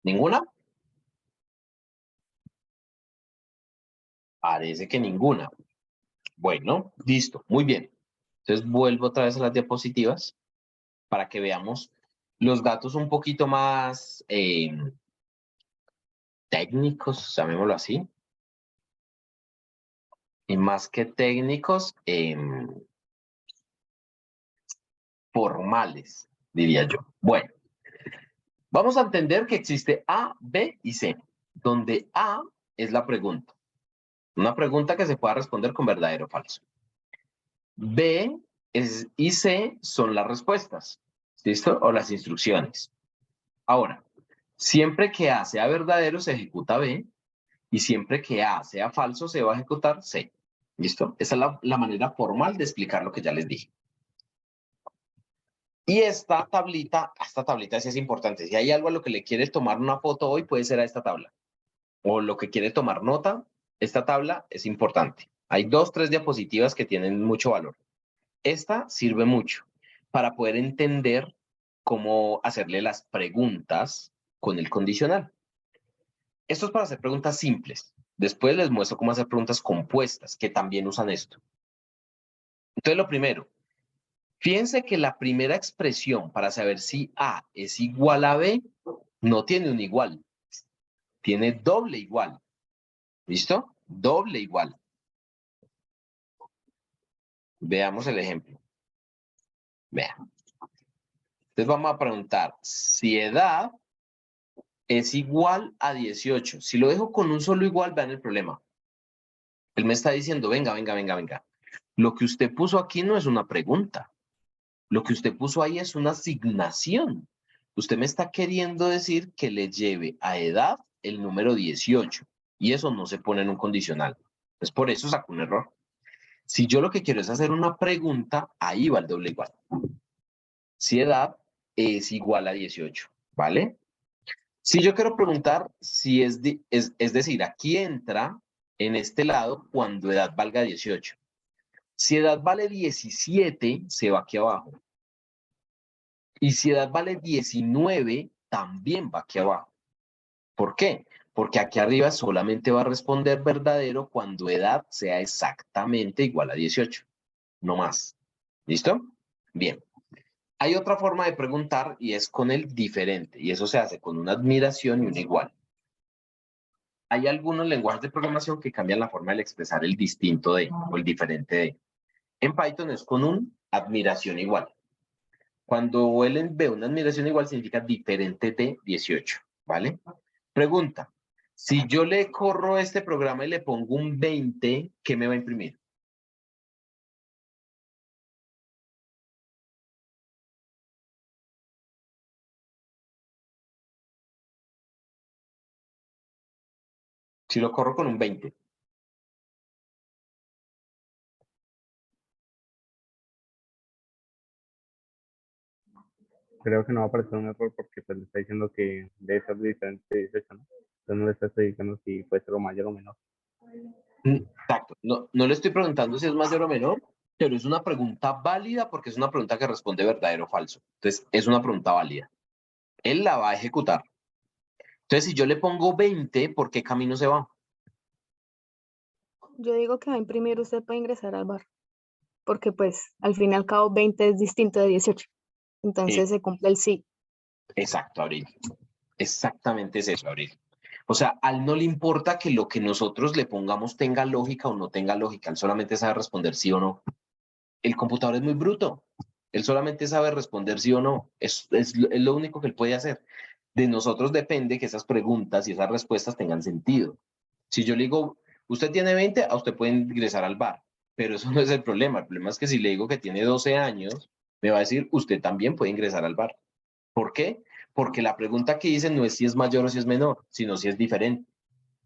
Speaker 1: ¿Ninguna? Parece que ninguna. Bueno, listo, muy bien. Entonces vuelvo otra vez a las diapositivas para que veamos los datos un poquito más técnicos, llamémoslo así. Y más que técnicos, formales, diría yo. Bueno, vamos a entender que existe A, B y C, donde A es la pregunta. Una pregunta que se pueda responder con verdadero o falso. B y C son las respuestas, ¿listo? O las instrucciones. Ahora, siempre que A sea verdadero, se ejecuta B, y siempre que A sea falso, se va a ejecutar C. ¿Listo? Esa es la manera formal de explicar lo que ya les dije. Y esta tablita sí es importante. Si hay algo a lo que le quieres tomar una foto hoy, puede ser a esta tabla. O lo que quiere tomar nota, esta tabla es importante. Hay 2, 3 diapositivas que tienen mucho valor. Esta sirve mucho para poder entender cómo hacerle las preguntas con el condicional. Esto es para hacer preguntas simples. Después les muestro cómo hacer preguntas compuestas, que también usan esto. Entonces, lo primero, fíjense que la primera expresión para saber si A es igual a B no tiene un igual, tiene doble igual. ¿Listo? Doble igual. Veamos el ejemplo. Vean. Entonces vamos a preguntar si edad es igual a 18. Si lo dejo con un solo igual, vean el problema. Él me está diciendo, venga, venga, venga, venga. Lo que usted puso aquí no es una pregunta. Lo que usted puso ahí es una asignación. Usted me está queriendo decir que le lleve a edad el número 18. Y eso no se pone en un condicional. Es por eso sacó un error. Si yo lo que quiero es hacer una pregunta, ahí va el doble igual. Si edad es igual a 18, ¿vale? Si yo quiero preguntar si es decir, aquí entra en este lado cuando edad valga 18. Si edad vale 17, se va aquí abajo. Y si edad vale 19, también va aquí abajo. ¿Por qué? Porque aquí arriba solamente va a responder verdadero cuando edad sea exactamente igual a 18. No más. ¿Listo? Bien. Hay otra forma de preguntar y es con el diferente. Y eso se hace con una admiración y un igual. Hay algunos lenguajes de programación que cambian la forma de expresar el distinto de o el diferente de. En Python es con un admiración igual. Cuando él ve una admiración igual significa diferente de 18, ¿vale? Pregunta, si yo le corro este programa y le pongo un 20, ¿qué me va a imprimir? Si lo corro con un 20.
Speaker 4: Creo que no va a aparecer un error porque pues le está diciendo que debe ser diferente de 18, ¿no? Entonces no le está especificando si puede ser o mayor o menor.
Speaker 1: Exacto. No, no le estoy preguntando si es mayor o menor, pero es una pregunta válida porque es una pregunta que responde verdadero o falso. Entonces, es una pregunta válida. Él la va a ejecutar. Entonces, si yo le pongo 20, ¿por qué camino se va?
Speaker 5: Yo digo que va a imprimir usted para ingresar al bar, porque pues al fin y al cabo 20 es distinto de 18. Entonces se cumple el sí.
Speaker 1: Exacto, Abril. Exactamente es eso, Abril. O sea, a él no le importa que lo que nosotros le pongamos tenga lógica o no tenga lógica. Él solamente sabe responder sí o no. El computador es muy bruto. Él solamente sabe responder sí o no. Es lo único que él puede hacer. De nosotros depende que esas preguntas y esas respuestas tengan sentido. Si yo le digo, usted tiene 20, a usted puede ingresar al bar. Pero eso no es el problema. El problema es que si le digo que tiene 12 años, me va a decir, usted también puede ingresar al bar. ¿Por qué? Porque la pregunta que dicen no es si es mayor o si es menor, sino si es diferente.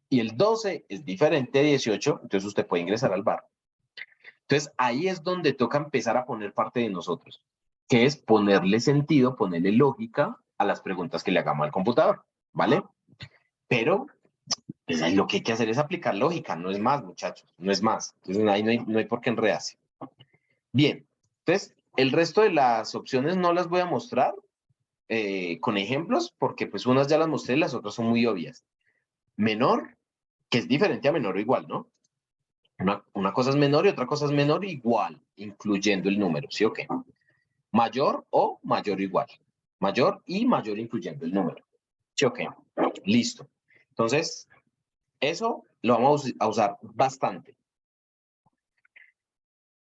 Speaker 1: Y el 12 es diferente de 18, entonces usted puede ingresar al bar. Entonces ahí es donde toca empezar a poner parte de nosotros, que es ponerle sentido, ponerle lógica a las preguntas que le hagamos al computador, ¿vale? Pero pues, ahí lo que hay que hacer es aplicar lógica, no es más, muchachos, no es más. Entonces ahí no hay por qué enredarse. Bien, entonces el resto de las opciones no las voy a mostrar con ejemplos, porque pues unas ya las mostré, las otras son muy obvias. Menor, que es diferente a menor o igual, ¿no? Una cosa es menor y otra cosa es menor o igual, incluyendo el número, ¿sí o qué? Mayor o mayor o igual. Mayor y mayor incluyendo el número. ¿Sí o qué? Listo. Entonces, eso lo vamos a usar bastante.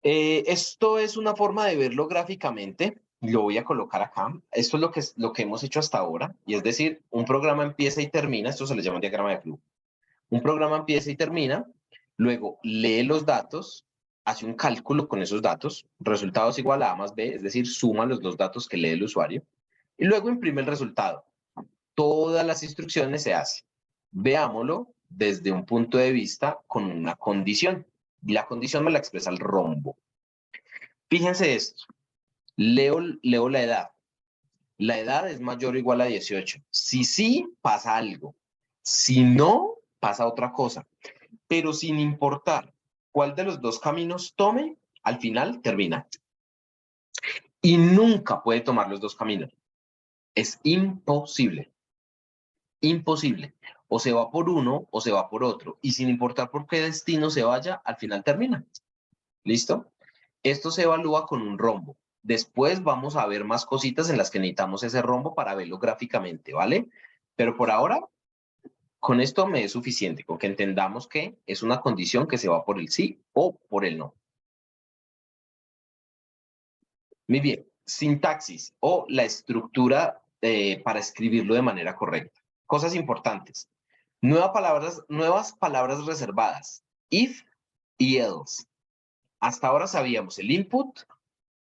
Speaker 1: Esto es una forma de verlo gráficamente. Lo voy a colocar acá. Esto es lo que hemos hecho hasta ahora. Y es decir, un programa empieza y termina. Esto se le llama diagrama de flujo. Un programa empieza y termina. Luego lee los datos, hace un cálculo con esos datos. Resultados igual a A más B, es decir, suma los dos datos que lee el usuario. Y luego imprime el resultado. Todas las instrucciones se hacen. Veámoslo desde un punto de vista con una condición. Y la condición me la expresa el rombo. Fíjense esto. Leo la edad. La edad es mayor o igual a 18. Si sí, pasa algo. Si no, pasa otra cosa. Pero sin importar cuál de los dos caminos tome, al final termina. Y nunca puede tomar los dos caminos. Es imposible. Imposible. O se va por uno o se va por otro. Y sin importar por qué destino se vaya, al final termina. ¿Listo? Esto se evalúa con un rombo. Después vamos a ver más cositas en las que necesitamos ese rombo para verlo gráficamente, ¿vale? Pero por ahora, con esto me es suficiente, con que entendamos que es una condición que se va por el sí o por el no. Muy bien, sintaxis o la estructura para escribirlo de manera correcta. Cosas importantes. Nuevas palabras reservadas. If y else. Hasta ahora sabíamos el input,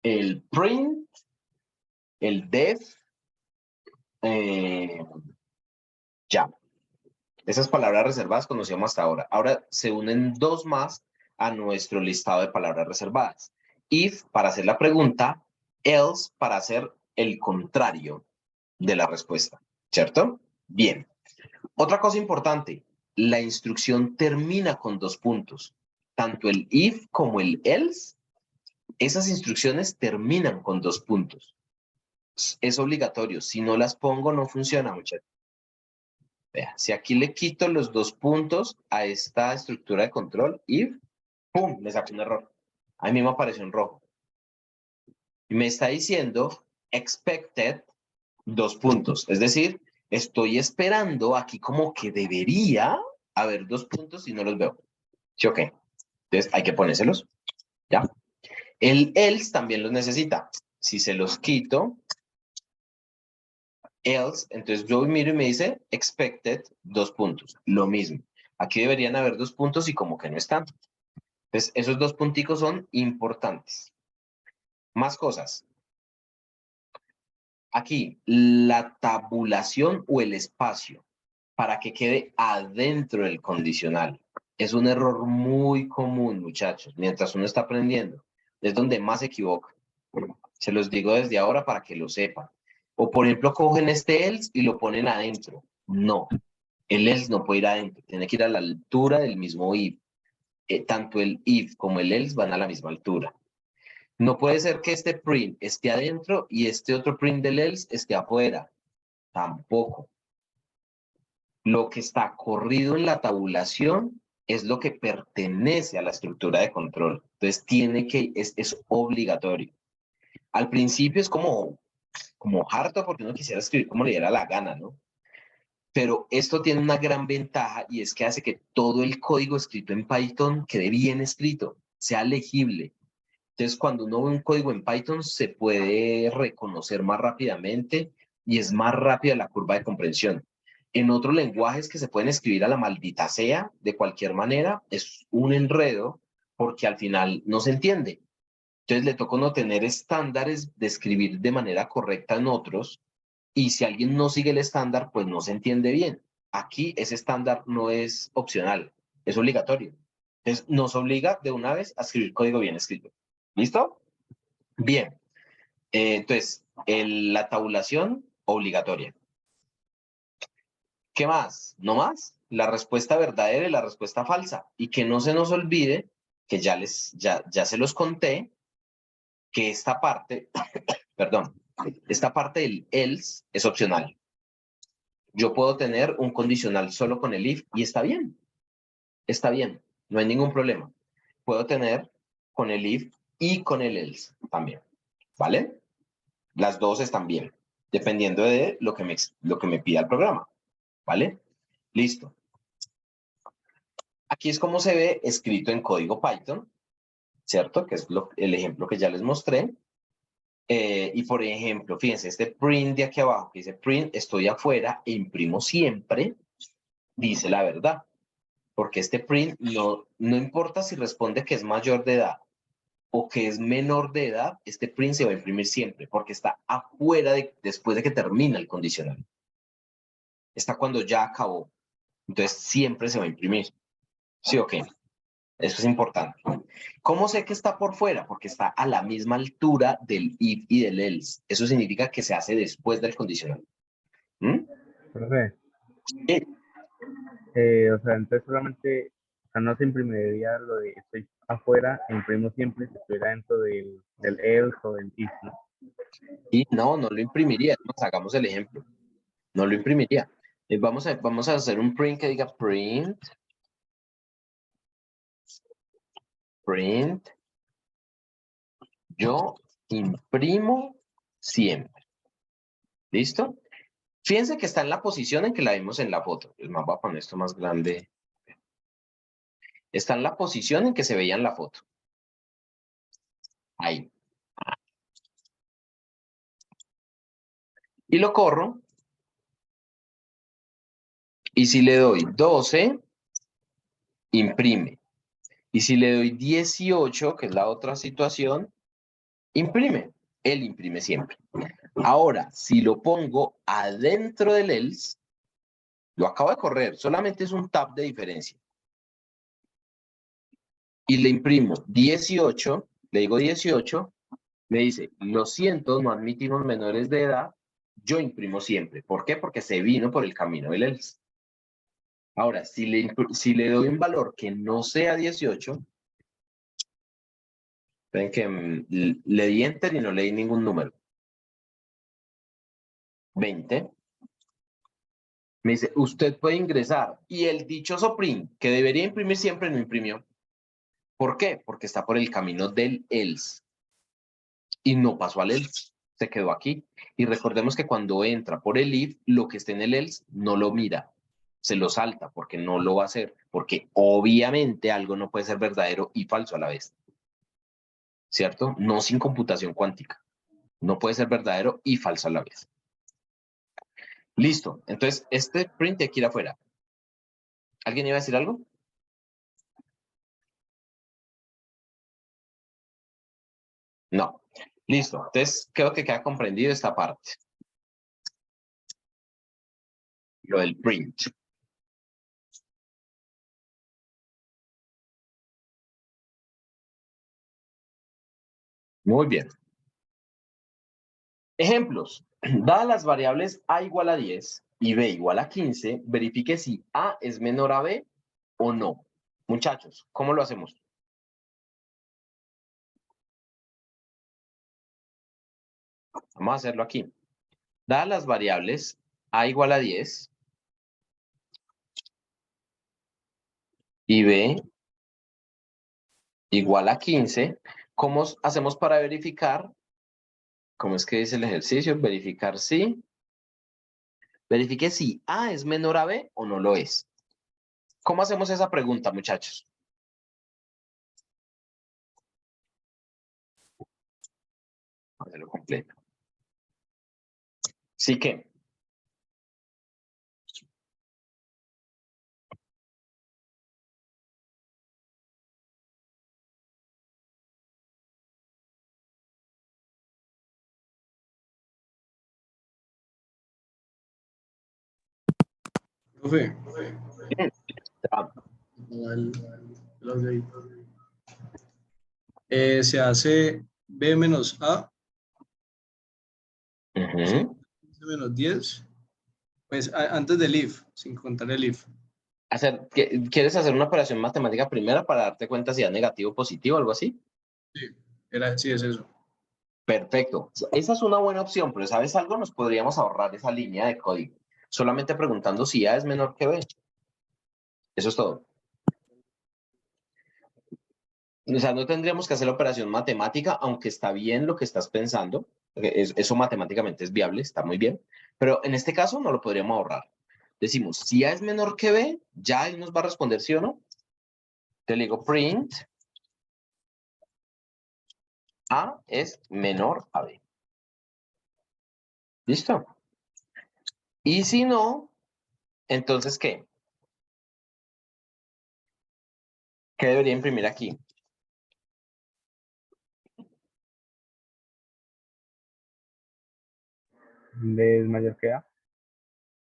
Speaker 1: el print, el def, ya. Esas palabras reservadas conocíamos hasta ahora. Ahora se unen dos más a nuestro listado de palabras reservadas. If para hacer la pregunta, else para hacer el contrario de la respuesta, ¿cierto? Bien. Otra cosa importante, la instrucción termina con dos puntos. Tanto el if como el else, esas instrucciones terminan con dos puntos. Es obligatorio. Si no las pongo, no funciona, muchachos. Vea, si aquí le quito los dos puntos a esta estructura de control, if, ¡pum!, me saca un error. A mí me apareció en rojo. Y me está diciendo expected dos puntos. Es decir, estoy esperando aquí como que debería haber dos puntos y no los veo. ¿Sí o qué? Entonces hay que ponérselos. ¿Ya? El else también los necesita. Si se los quito, else, entonces yo miro y me dice expected dos puntos. Lo mismo. Aquí deberían haber dos puntos y como que no están. Entonces esos dos punticos son importantes. Más cosas. Aquí, la tabulación o el espacio para que quede adentro del condicional. Es un error muy común, muchachos, mientras uno está aprendiendo. Es donde más se equivoca. Se los digo desde ahora para que lo sepan. O por ejemplo, cogen este else y lo ponen adentro. No, el else no puede ir adentro, tiene que ir a la altura del mismo if. Tanto el if como el else van a la misma altura. No puede ser que este print esté adentro y este otro print del else esté afuera. Tampoco. Lo que está corrido en la tabulación es lo que pertenece a la estructura de control. Entonces es obligatorio. Al principio es como harto porque uno quisiera escribir como le diera la gana, ¿no? Pero esto tiene una gran ventaja y es que hace que todo el código escrito en Python quede bien escrito, sea legible. Entonces, cuando uno ve un código en Python, se puede reconocer más rápidamente y es más rápida la curva de comprensión. En otros lenguajes que se pueden escribir a la maldita sea, de cualquier manera, es un enredo porque al final no se entiende. Entonces, le toca no tener estándares de escribir de manera correcta en otros y si alguien no sigue el estándar, pues no se entiende bien. Aquí ese estándar no es opcional, es obligatorio. Entonces, nos obliga de una vez a escribir código bien escrito. ¿Listo? Bien. Entonces, la tabulación obligatoria. ¿Qué más? ¿No más? La respuesta verdadera y la respuesta falsa. Y que no se nos olvide, que ya se los conté, que esta parte, perdón, esta parte del else es opcional. Yo puedo tener un condicional solo con el if y está bien, no hay ningún problema. Puedo tener con el if y con el else también, ¿vale? Las dos están bien, dependiendo de lo que me pida el programa, ¿vale? Listo. Aquí es como se ve escrito en código Python, ¿cierto? Que es el ejemplo que ya les mostré. Y por ejemplo, fíjense, este print de aquí abajo, que dice print, estoy afuera e imprimo siempre, dice la verdad. Porque este print no importa si responde que es mayor de edad o que es menor de edad, este print se va a imprimir siempre, porque está afuera después de que termina el condicional. Está cuando ya acabó. Entonces siempre se va a imprimir. ¿Sí o qué? Eso es importante. ¿Cómo sé que está por fuera? Porque está a la misma altura del if y del else. Eso significa que se hace después del condicional. ¿Mm?
Speaker 4: Profe,
Speaker 1: Sí.
Speaker 4: o sea, entonces solamente, o sea, no se imprimiría lo de estoy afuera e imprimo siempre si estuviera dentro del else o del if, ¿no?
Speaker 1: Y no lo imprimiría. Nos hagamos el ejemplo. No lo imprimiría. Vamos a hacer un print que diga print, yo imprimo siempre. ¿Listo? Fíjense que está en la posición en que la vimos en la foto. Es más, voy a poner esto más grande. Está en la posición en que se veía en la foto. Ahí. Y lo corro. Y si le doy 12, imprime. Y si le doy 18, que es la otra situación, imprime. Él imprime siempre. Ahora, si lo pongo adentro del else, lo acabo de correr, solamente es un tab de diferencia. Y le imprimo 18, le digo 18, me dice, lo siento, no admitimos menores de edad, yo imprimo siempre. ¿Por qué? Porque se vino por el camino del else. Ahora, si le doy un valor que no sea 18, ven que le di enter y no le di ningún número. 20. Me dice, usted puede ingresar. Y el dichoso print, que debería imprimir siempre, no imprimió. ¿Por qué? Porque está por el camino del else. Y no pasó al else. Se quedó aquí. Y recordemos que cuando entra por el if, lo que esté en el else no lo mira. Se lo salta porque no lo va a hacer. Porque obviamente algo no puede ser verdadero y falso a la vez. ¿Cierto? No sin computación cuántica. No puede ser verdadero y falso a la vez. Listo. Entonces, este print de aquí ir afuera. ¿Alguien iba a decir algo? No. Listo. Entonces, creo que queda comprendido esta parte. Lo del print. Muy bien. Ejemplos. Dadas las variables A igual a 10 y B igual a 15, verifique si A es menor a B o no. Muchachos, ¿cómo lo hacemos? Vamos a hacerlo aquí. Dadas las variables A igual a 10 y B igual a 15, ¿cómo hacemos para verificar? ¿Cómo es que dice el ejercicio? Verificar si. Verifique si A es menor a B o no lo es. ¿Cómo hacemos esa pregunta, muchachos? Vamos a hacerlo completo. Sí que.
Speaker 6: Profe,
Speaker 1: Ah,
Speaker 6: los de ahí. Se hace B menos A,
Speaker 1: ujú.
Speaker 6: C menos 10, pues antes del if, sin contar el if.
Speaker 1: ¿Quieres hacer una operación matemática primera para darte cuenta si da negativo o positivo, algo así?
Speaker 6: Sí, sí, es eso.
Speaker 1: Perfecto. Esa es una buena opción, pero ¿sabes algo? Nos podríamos ahorrar esa línea de código. Solamente preguntando si A es menor que B. Eso es todo. O sea, no tendríamos que hacer la operación matemática, aunque está bien lo que estás pensando. Eso matemáticamente es viable, está muy bien. Pero en este caso no lo podríamos ahorrar. Decimos, si A es menor que B, ya él nos va a responder sí o no. Te le digo print A es menor a B. ¿Listo? Y si no, entonces, ¿qué? ¿Qué debería imprimir aquí?
Speaker 4: B es mayor que A.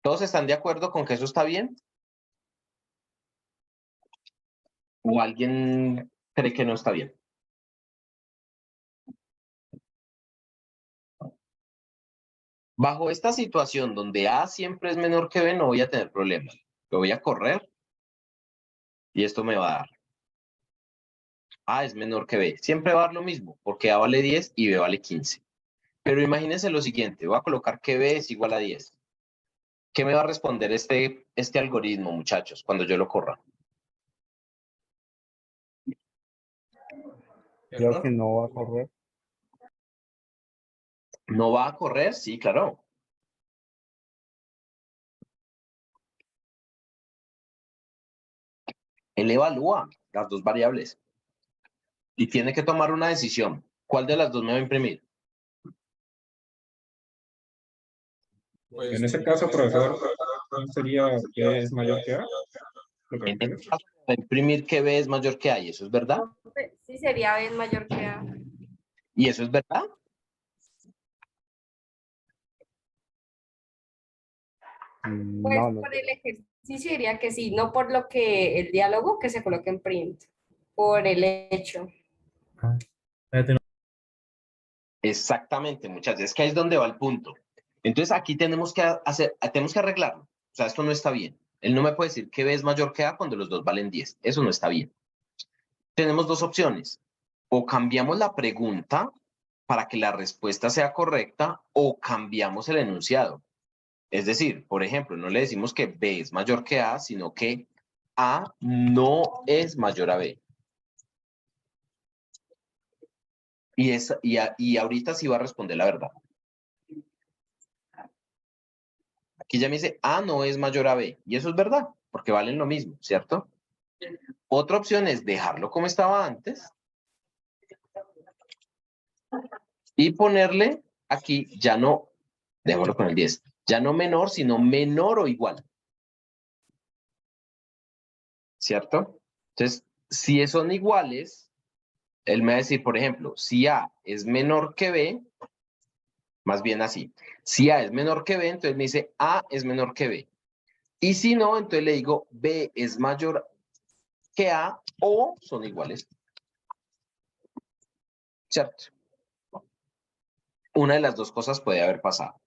Speaker 1: ¿Todos están de acuerdo con que eso está bien? ¿O alguien cree que no está bien? Bajo esta situación donde A siempre es menor que B, no voy a tener problemas. Lo voy a correr y esto me va a dar. A es menor que B. Siempre va a dar lo mismo, porque A vale 10 y B vale 15. Pero imagínense lo siguiente, voy a colocar que B es igual a 10. ¿Qué me va a responder este algoritmo, muchachos, cuando yo lo corra?
Speaker 4: Creo que no va a correr.
Speaker 1: ¿No va a correr? Sí, claro. Él evalúa las dos variables y tiene que tomar una decisión. ¿Cuál de las dos me va a imprimir?
Speaker 7: En ese caso, profesor, ¿no sería que es mayor que A? Lo que
Speaker 1: En este
Speaker 7: entiendo.
Speaker 1: caso, va a imprimir que B es mayor que A, y eso es verdad.
Speaker 8: Sí, sería B mayor que A.
Speaker 1: ¿Y eso es verdad?
Speaker 8: Pues
Speaker 4: No, no.
Speaker 8: por el ejercicio diría que sí, no por lo que el diálogo que se coloque en print, por el hecho.
Speaker 1: Exactamente, muchachos. Es que ahí es donde va el punto. Entonces aquí tenemos que arreglarlo. O sea, esto no está bien. Él no me puede decir que B es mayor que A cuando los dos valen 10. Eso no está bien. Tenemos dos opciones. O cambiamos la pregunta para que la respuesta sea correcta o cambiamos el enunciado. Es decir, por ejemplo, no le decimos que B es mayor que A, sino que A no es mayor a B. Y ahorita sí va a responder la verdad. Aquí ya me dice A no es mayor a B. Y eso es verdad, porque valen lo mismo, ¿cierto? Otra opción es dejarlo como estaba antes y ponerle aquí ya no, déjalo con el 10, ya no menor, sino menor o igual. ¿Cierto? Entonces, si son iguales, él me va a decir, por ejemplo, si A es menor que B, más bien así. Si A es menor que B, entonces me dice A es menor que B. Y si no, entonces le digo B es mayor que A o son iguales. ¿Cierto? Una de las dos cosas puede haber pasado.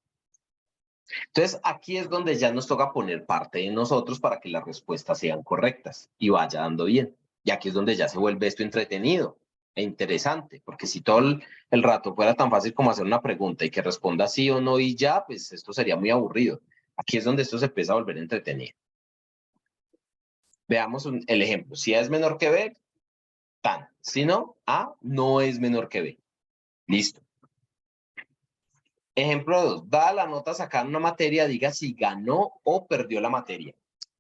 Speaker 1: Entonces, aquí es donde ya nos toca poner parte de nosotros para que las respuestas sean correctas y vaya dando bien. Y aquí es donde ya se vuelve esto entretenido e interesante, porque si todo el rato fuera tan fácil como hacer una pregunta y que responda sí o no y ya, pues esto sería muy aburrido. Aquí es donde esto se empieza a volver entretenido. Veamos el ejemplo. Si A es menor que B, tan. Si no, A no es menor que B. Listo. Ejemplo 2. Dada la nota sacada en una materia, diga si ganó o perdió la materia.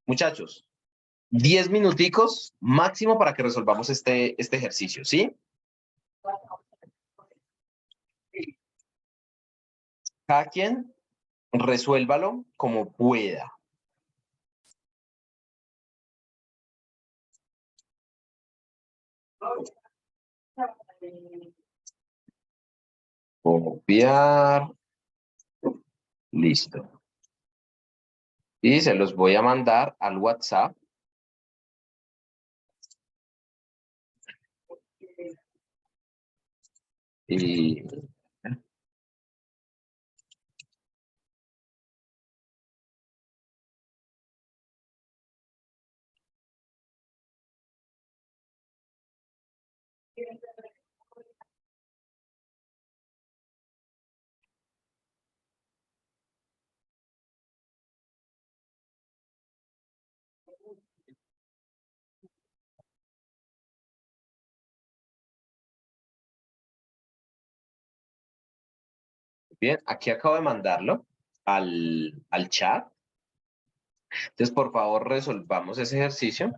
Speaker 1: Muchachos, 10 minuticos máximo para que resolvamos este ejercicio, ¿sí? Cada quien resuélvalo como pueda. Copiar. Listo. Y se los voy a mandar al WhatsApp. Y bien, aquí acabo de mandarlo al chat. Entonces, por favor, resolvamos ese ejercicio.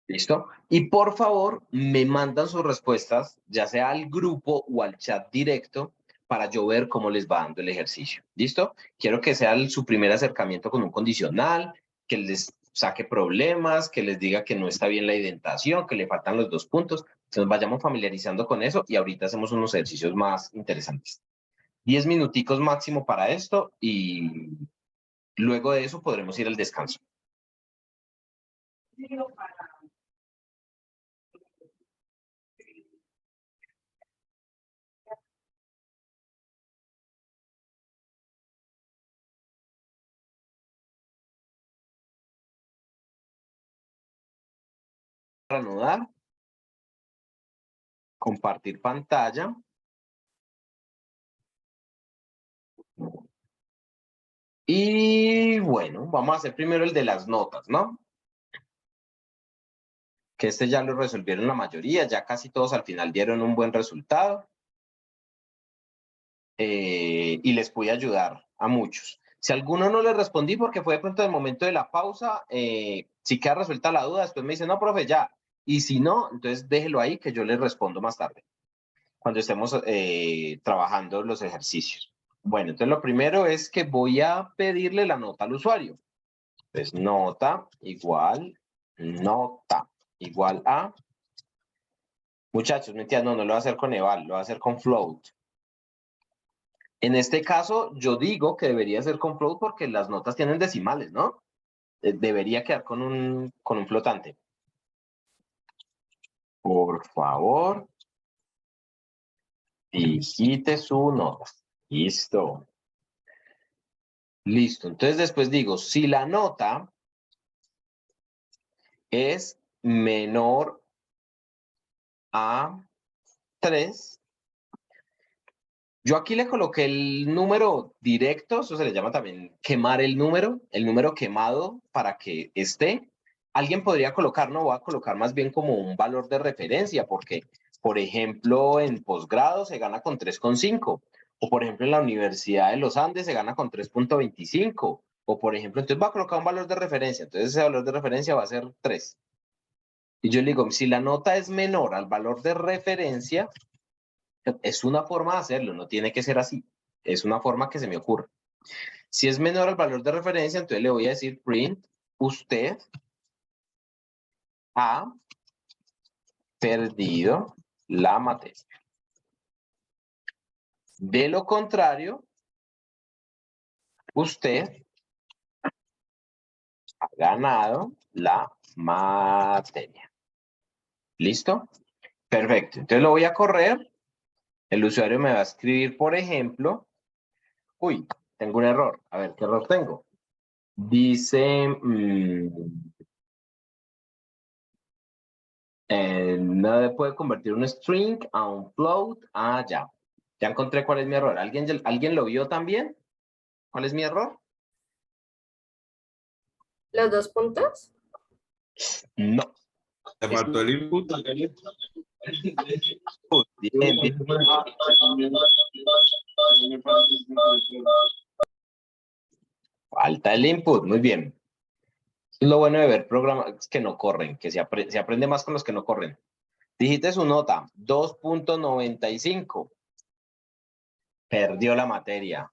Speaker 1: ¿Listo? Y por favor, me mandan sus respuestas, ya sea al grupo o al chat directo, para yo ver cómo les va dando el ejercicio. ¿Listo? Quiero que sea su primer acercamiento con un condicional, que les saque problemas, que les diga que no está bien la indentación, que le faltan los 2 puntos. Que nos vayamos familiarizando con eso y ahorita hacemos unos ejercicios más interesantes. 10 minuticos máximo para esto y luego de eso podremos ir al descanso. Para anudar, compartir pantalla. Y bueno, vamos a hacer primero el de las notas, ¿no? Que este ya lo resolvieron la mayoría, ya casi todos al final dieron un buen resultado. Y les pude ayudar a muchos. Si a alguno no le respondí porque fue de pronto el momento de la pausa, si queda resuelta la duda, después me dice, no, profe, ya. Y si no, entonces déjelo ahí que yo le respondo más tarde, cuando estemos trabajando los ejercicios. Bueno, entonces lo primero es que voy a pedirle la nota al usuario. Entonces, nota igual a. Muchachos, mentira, no lo voy a hacer con eval, lo voy a hacer con float. En este caso, yo digo que debería ser con float porque las notas tienen decimales, ¿no? Debería quedar con un flotante. Por favor, digite su nota. Listo. Listo. Entonces después digo, si la nota es menor a 3, yo aquí le coloqué el número directo, eso se le llama también quemar el número quemado para que esté. Alguien podría colocar, no, voy a colocar más bien como un valor de referencia, porque, por ejemplo, en posgrado se gana con 3,5, o por ejemplo en la Universidad de los Andes se gana con 3,25, o por ejemplo, entonces va a colocar un valor de referencia, entonces ese valor de referencia va a ser 3. Y yo le digo, si la nota es menor al valor de referencia, es una forma de hacerlo, no tiene que ser así. Es una forma que se me ocurre. Si es menor al valor de referencia, entonces le voy a decir print, usted ha perdido la materia. De lo contrario, usted ha ganado la materia. ¿Listo? Perfecto. Entonces lo voy a correr. El usuario me va a escribir, por ejemplo, uy, tengo un error. A ver, ¿qué error tengo? Dice, no puede convertir un string a un float. Ah, ya. Ya encontré cuál es mi error. ¿Alguien lo vio también? ¿Cuál es mi error?
Speaker 8: ¿Los 2 puntos?
Speaker 1: No.
Speaker 7: Te faltó el input.
Speaker 1: Bien, bien. Falta el input. Muy bien. Es lo bueno de ver programas que no corren, que se aprende más con los que no corren. Dijiste su nota, 2.95. Perdió la materia.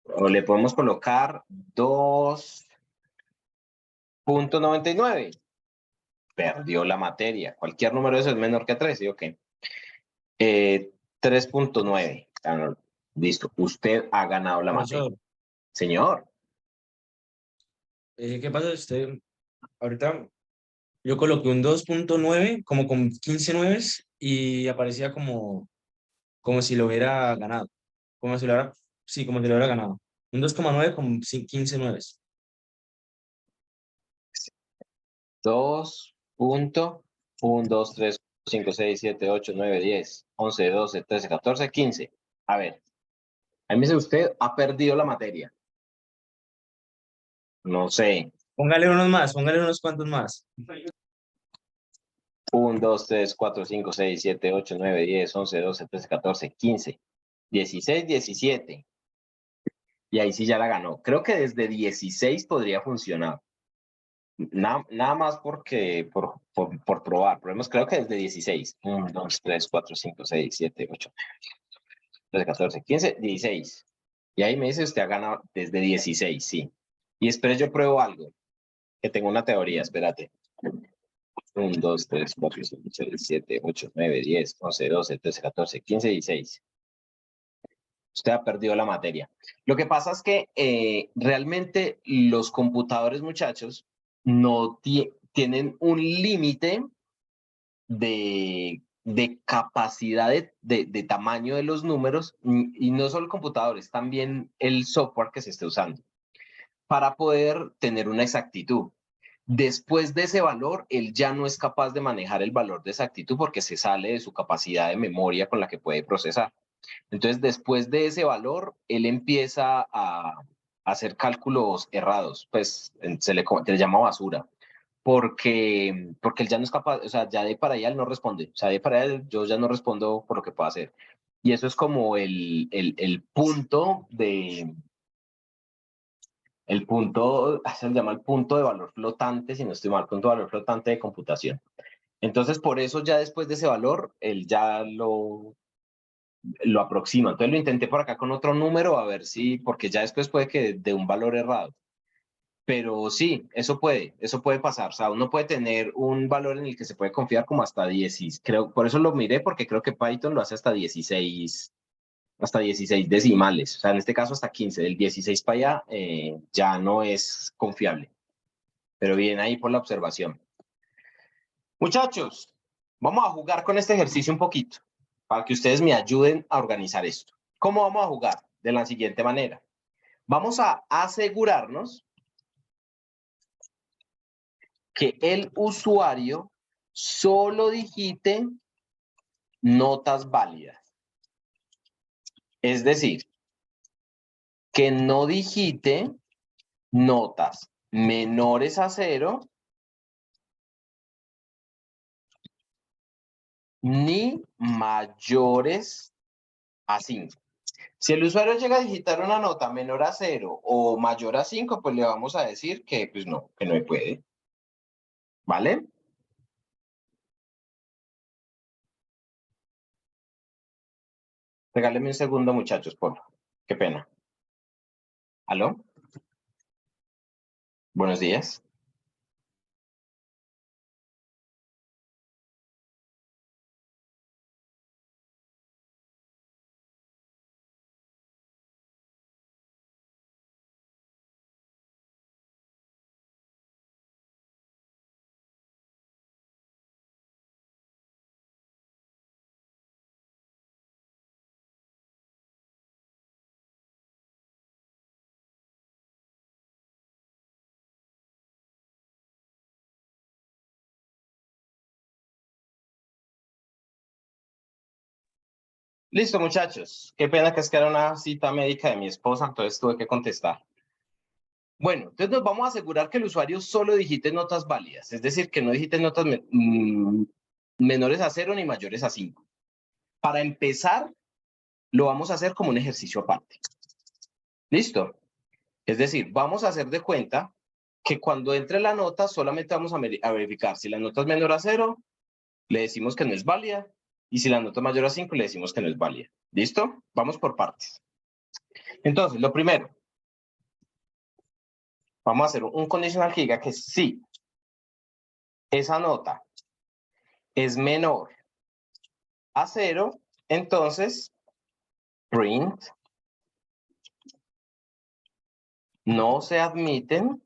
Speaker 1: O le podemos colocar 2.99. Perdió la materia. Cualquier número de esos es menor que 3, ¿sí o qué? 3.9. Listo. Usted ha ganado la materia.
Speaker 9: Profesor,
Speaker 1: Señor.
Speaker 9: ¿qué pasa? Ahorita yo coloqué un 2.9 como con 15 nueves y aparecía como si lo hubiera ganado. Como si lo hubiera, sí, como si lo hubiera ganado. Un 2,9 con 15 nueves.
Speaker 1: 2.1, 2, 3, 5, 6, 7, 8, 9, 10, 11, 12, 13, 14, 15. A ver, a mí me dice usted ha perdido la materia. No sé.
Speaker 9: Póngale unos cuantos más.
Speaker 1: 1, 2, 3, 4, 5, 6, 7, 8, 9, 10, 11, 12, 13, 14, 15, 16, 17. Y ahí sí ya la ganó. Creo que desde 16 podría funcionar. Nada más por probar. Probemos, creo que desde 16. 1, 2, 3, 4, 5, 6, 7, 8, 13, 14, 15, 16. Y ahí me dice usted ha ganado desde 16, sí. Y espere, yo pruebo algo. Que tengo una teoría, espérate. 1, 2, 3, 4, 5, 6, 7, 8, 9, 10, 11, 12, 13, 14, 15, 16. Usted ha perdido la materia. Lo que pasa es que realmente los computadores, muchachos, no tienen un límite de capacidad de tamaño de los números, y no solo computadores, también el software que se esté usando, para poder tener una exactitud. Después de ese valor, él ya no es capaz de manejar el valor de exactitud porque se sale de su capacidad de memoria con la que puede procesar. Entonces, después de ese valor, él empieza a hacer cálculos errados, pues se le llama basura, porque él ya no es capaz, o sea, ya de para allá él no responde, o sea, de para allá yo ya no respondo por lo que puedo hacer. Y eso es como el punto se llama el punto de valor flotante, si no estoy mal, punto de valor flotante de computación. Entonces, por eso ya después de ese valor, él ya lo aproxima. Entonces lo intenté por acá con otro número, a ver si, porque ya después puede que de un valor errado. Pero sí, eso puede pasar. O sea, uno puede tener un valor en el que se puede confiar como hasta 10. Creo, por eso lo miré, porque creo que Python lo hace hasta 16 decimales. O sea, en este caso hasta 15. Del 16 para allá ya no es confiable. Pero bien ahí por la observación. Muchachos, vamos a jugar con este ejercicio un poquito, para que ustedes me ayuden a organizar esto. ¿Cómo vamos a jugar? De la siguiente manera. Vamos a asegurarnos que el usuario solo digite notas válidas. Es decir, que no digite notas menores a 0 ni mayores a 5. Si el usuario llega a digitar una nota menor a 0 o mayor a 5, pues le vamos a decir que pues no, que no puede. ¿Vale? Regálenme un segundo, muchachos, por favor. Qué pena. ¿Aló? Buenos días. Listo, muchachos. Qué pena que es que era una cita médica de mi esposa, entonces tuve que contestar. Bueno, entonces nos vamos a asegurar que el usuario solo digite notas válidas, es decir, que no digite notas menores a 0 ni mayores a 5. Para empezar, lo vamos a hacer como un ejercicio aparte. ¿Listo? Es decir, vamos a hacer de cuenta que cuando entre la nota solamente vamos a verificar si la nota es menor a 0, le decimos que no es válida, y si la nota es mayor a 5, le decimos que no es válida. ¿Listo? Vamos por partes. Entonces, lo primero, vamos a hacer un condicional que diga que sí, esa nota es menor a 0, entonces print no se admiten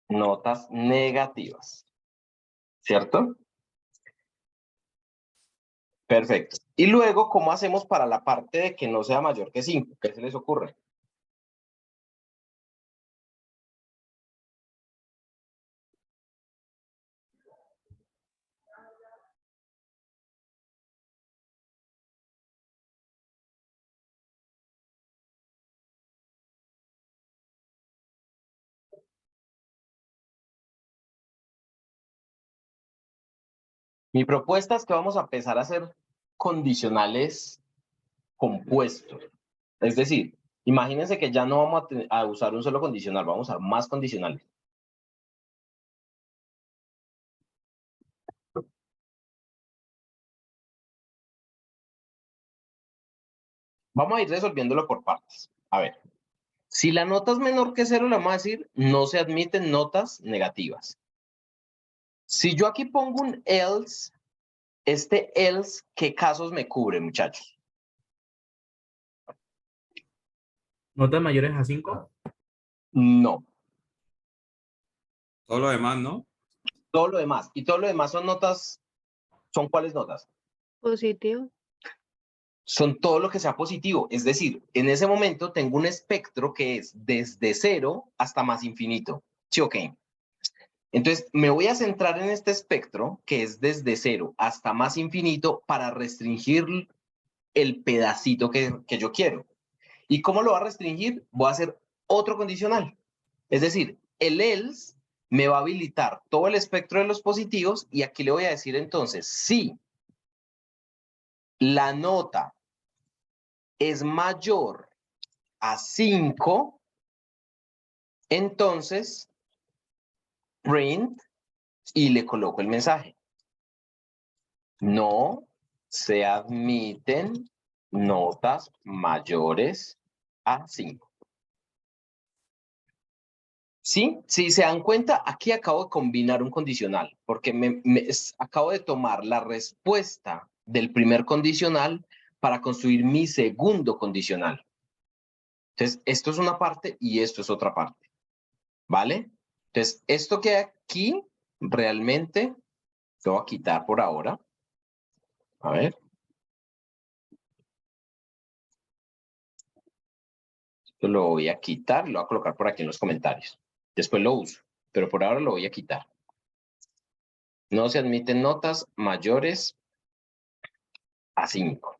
Speaker 1: notas negativas. ¿Cierto? Perfecto. Y luego, ¿cómo hacemos para la parte de que no sea mayor que 5? ¿Qué se les ocurre? Mi propuesta es que vamos a empezar a hacer condicionales compuestos. Es decir, imagínense que ya no vamos a usar un solo condicional, vamos a usar más condicionales. Vamos a ir resolviéndolo por partes. A ver, si la nota es menor que 0, le vamos a decir, no se admiten notas negativas. Si yo aquí pongo un else, este else, ¿qué casos me cubre, muchachos?
Speaker 10: ¿Notas mayores a 5?
Speaker 1: No.
Speaker 7: Todo lo demás, ¿no?
Speaker 1: Todo lo demás. Y todo lo demás son notas. ¿Son cuáles notas?
Speaker 5: Positivo.
Speaker 1: Son todo lo que sea positivo. Es decir, en ese momento tengo un espectro que es desde 0 hasta más infinito. ¿Sí o qué? Entonces, me voy a centrar en este espectro que es desde 0 hasta más infinito para restringir el pedacito que yo quiero. ¿Y cómo lo voy a restringir? Voy a hacer otro condicional. Es decir, el else me va a habilitar todo el espectro de los positivos y aquí le voy a decir entonces, si la nota es mayor a 5, entonces print y le coloco el mensaje. No se admiten notas mayores a 5. ¿Sí? Si se dan cuenta, aquí acabo de combinar un condicional, porque acabo de tomar la respuesta del primer condicional para construir mi segundo condicional. Entonces, esto es una parte y esto es otra parte. ¿Vale? Entonces, esto que aquí realmente lo voy a quitar por ahora. A ver. Esto lo voy a quitar, lo voy a colocar por aquí en los comentarios. Después lo uso, pero por ahora lo voy a quitar. No se admiten notas mayores a 5.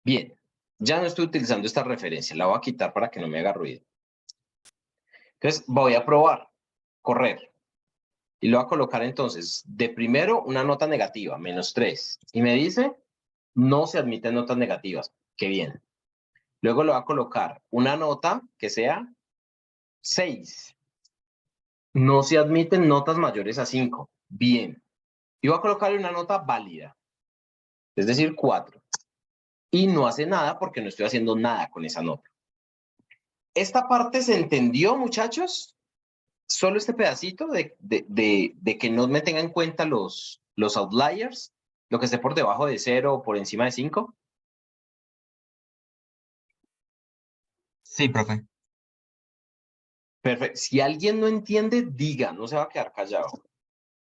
Speaker 1: Bien, ya no estoy utilizando esta referencia, la voy a quitar para que no me haga ruido. Entonces, voy a probar, correr. Y lo voy a colocar entonces, de primero, una nota negativa, -3. Y me dice, no se admiten notas negativas. Qué bien. Luego le voy a colocar una nota que sea 6. No se admiten notas mayores a 5. Bien. Y voy a colocarle una nota válida, es decir, 4. Y no hace nada porque no estoy haciendo nada con esa nota. ¿Esta parte se entendió, muchachos? Solo este pedacito de que no me tengan en cuenta los outliers, lo que esté por debajo de 0 o por encima de 5.
Speaker 2: Sí, profe.
Speaker 1: Perfecto. Si alguien no entiende, diga, no se va a quedar callado.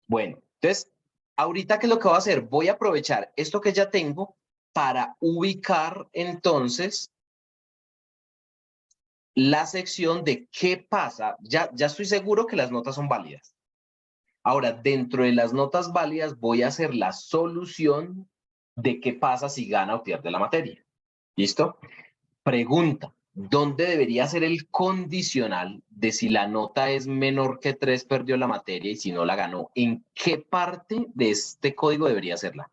Speaker 1: Bueno, entonces, ahorita, ¿qué es lo que voy a hacer? Voy a aprovechar esto que ya tengo para ubicar, entonces, la sección de qué pasa. Ya estoy seguro que las notas son válidas. Ahora, dentro de las notas válidas voy a hacer la solución de qué pasa si gana o pierde la materia. ¿Listo? Pregunta, ¿dónde debería ser el condicional de si la nota es menor que 3 perdió la materia y si no la ganó? ¿En qué parte de este código debería serla?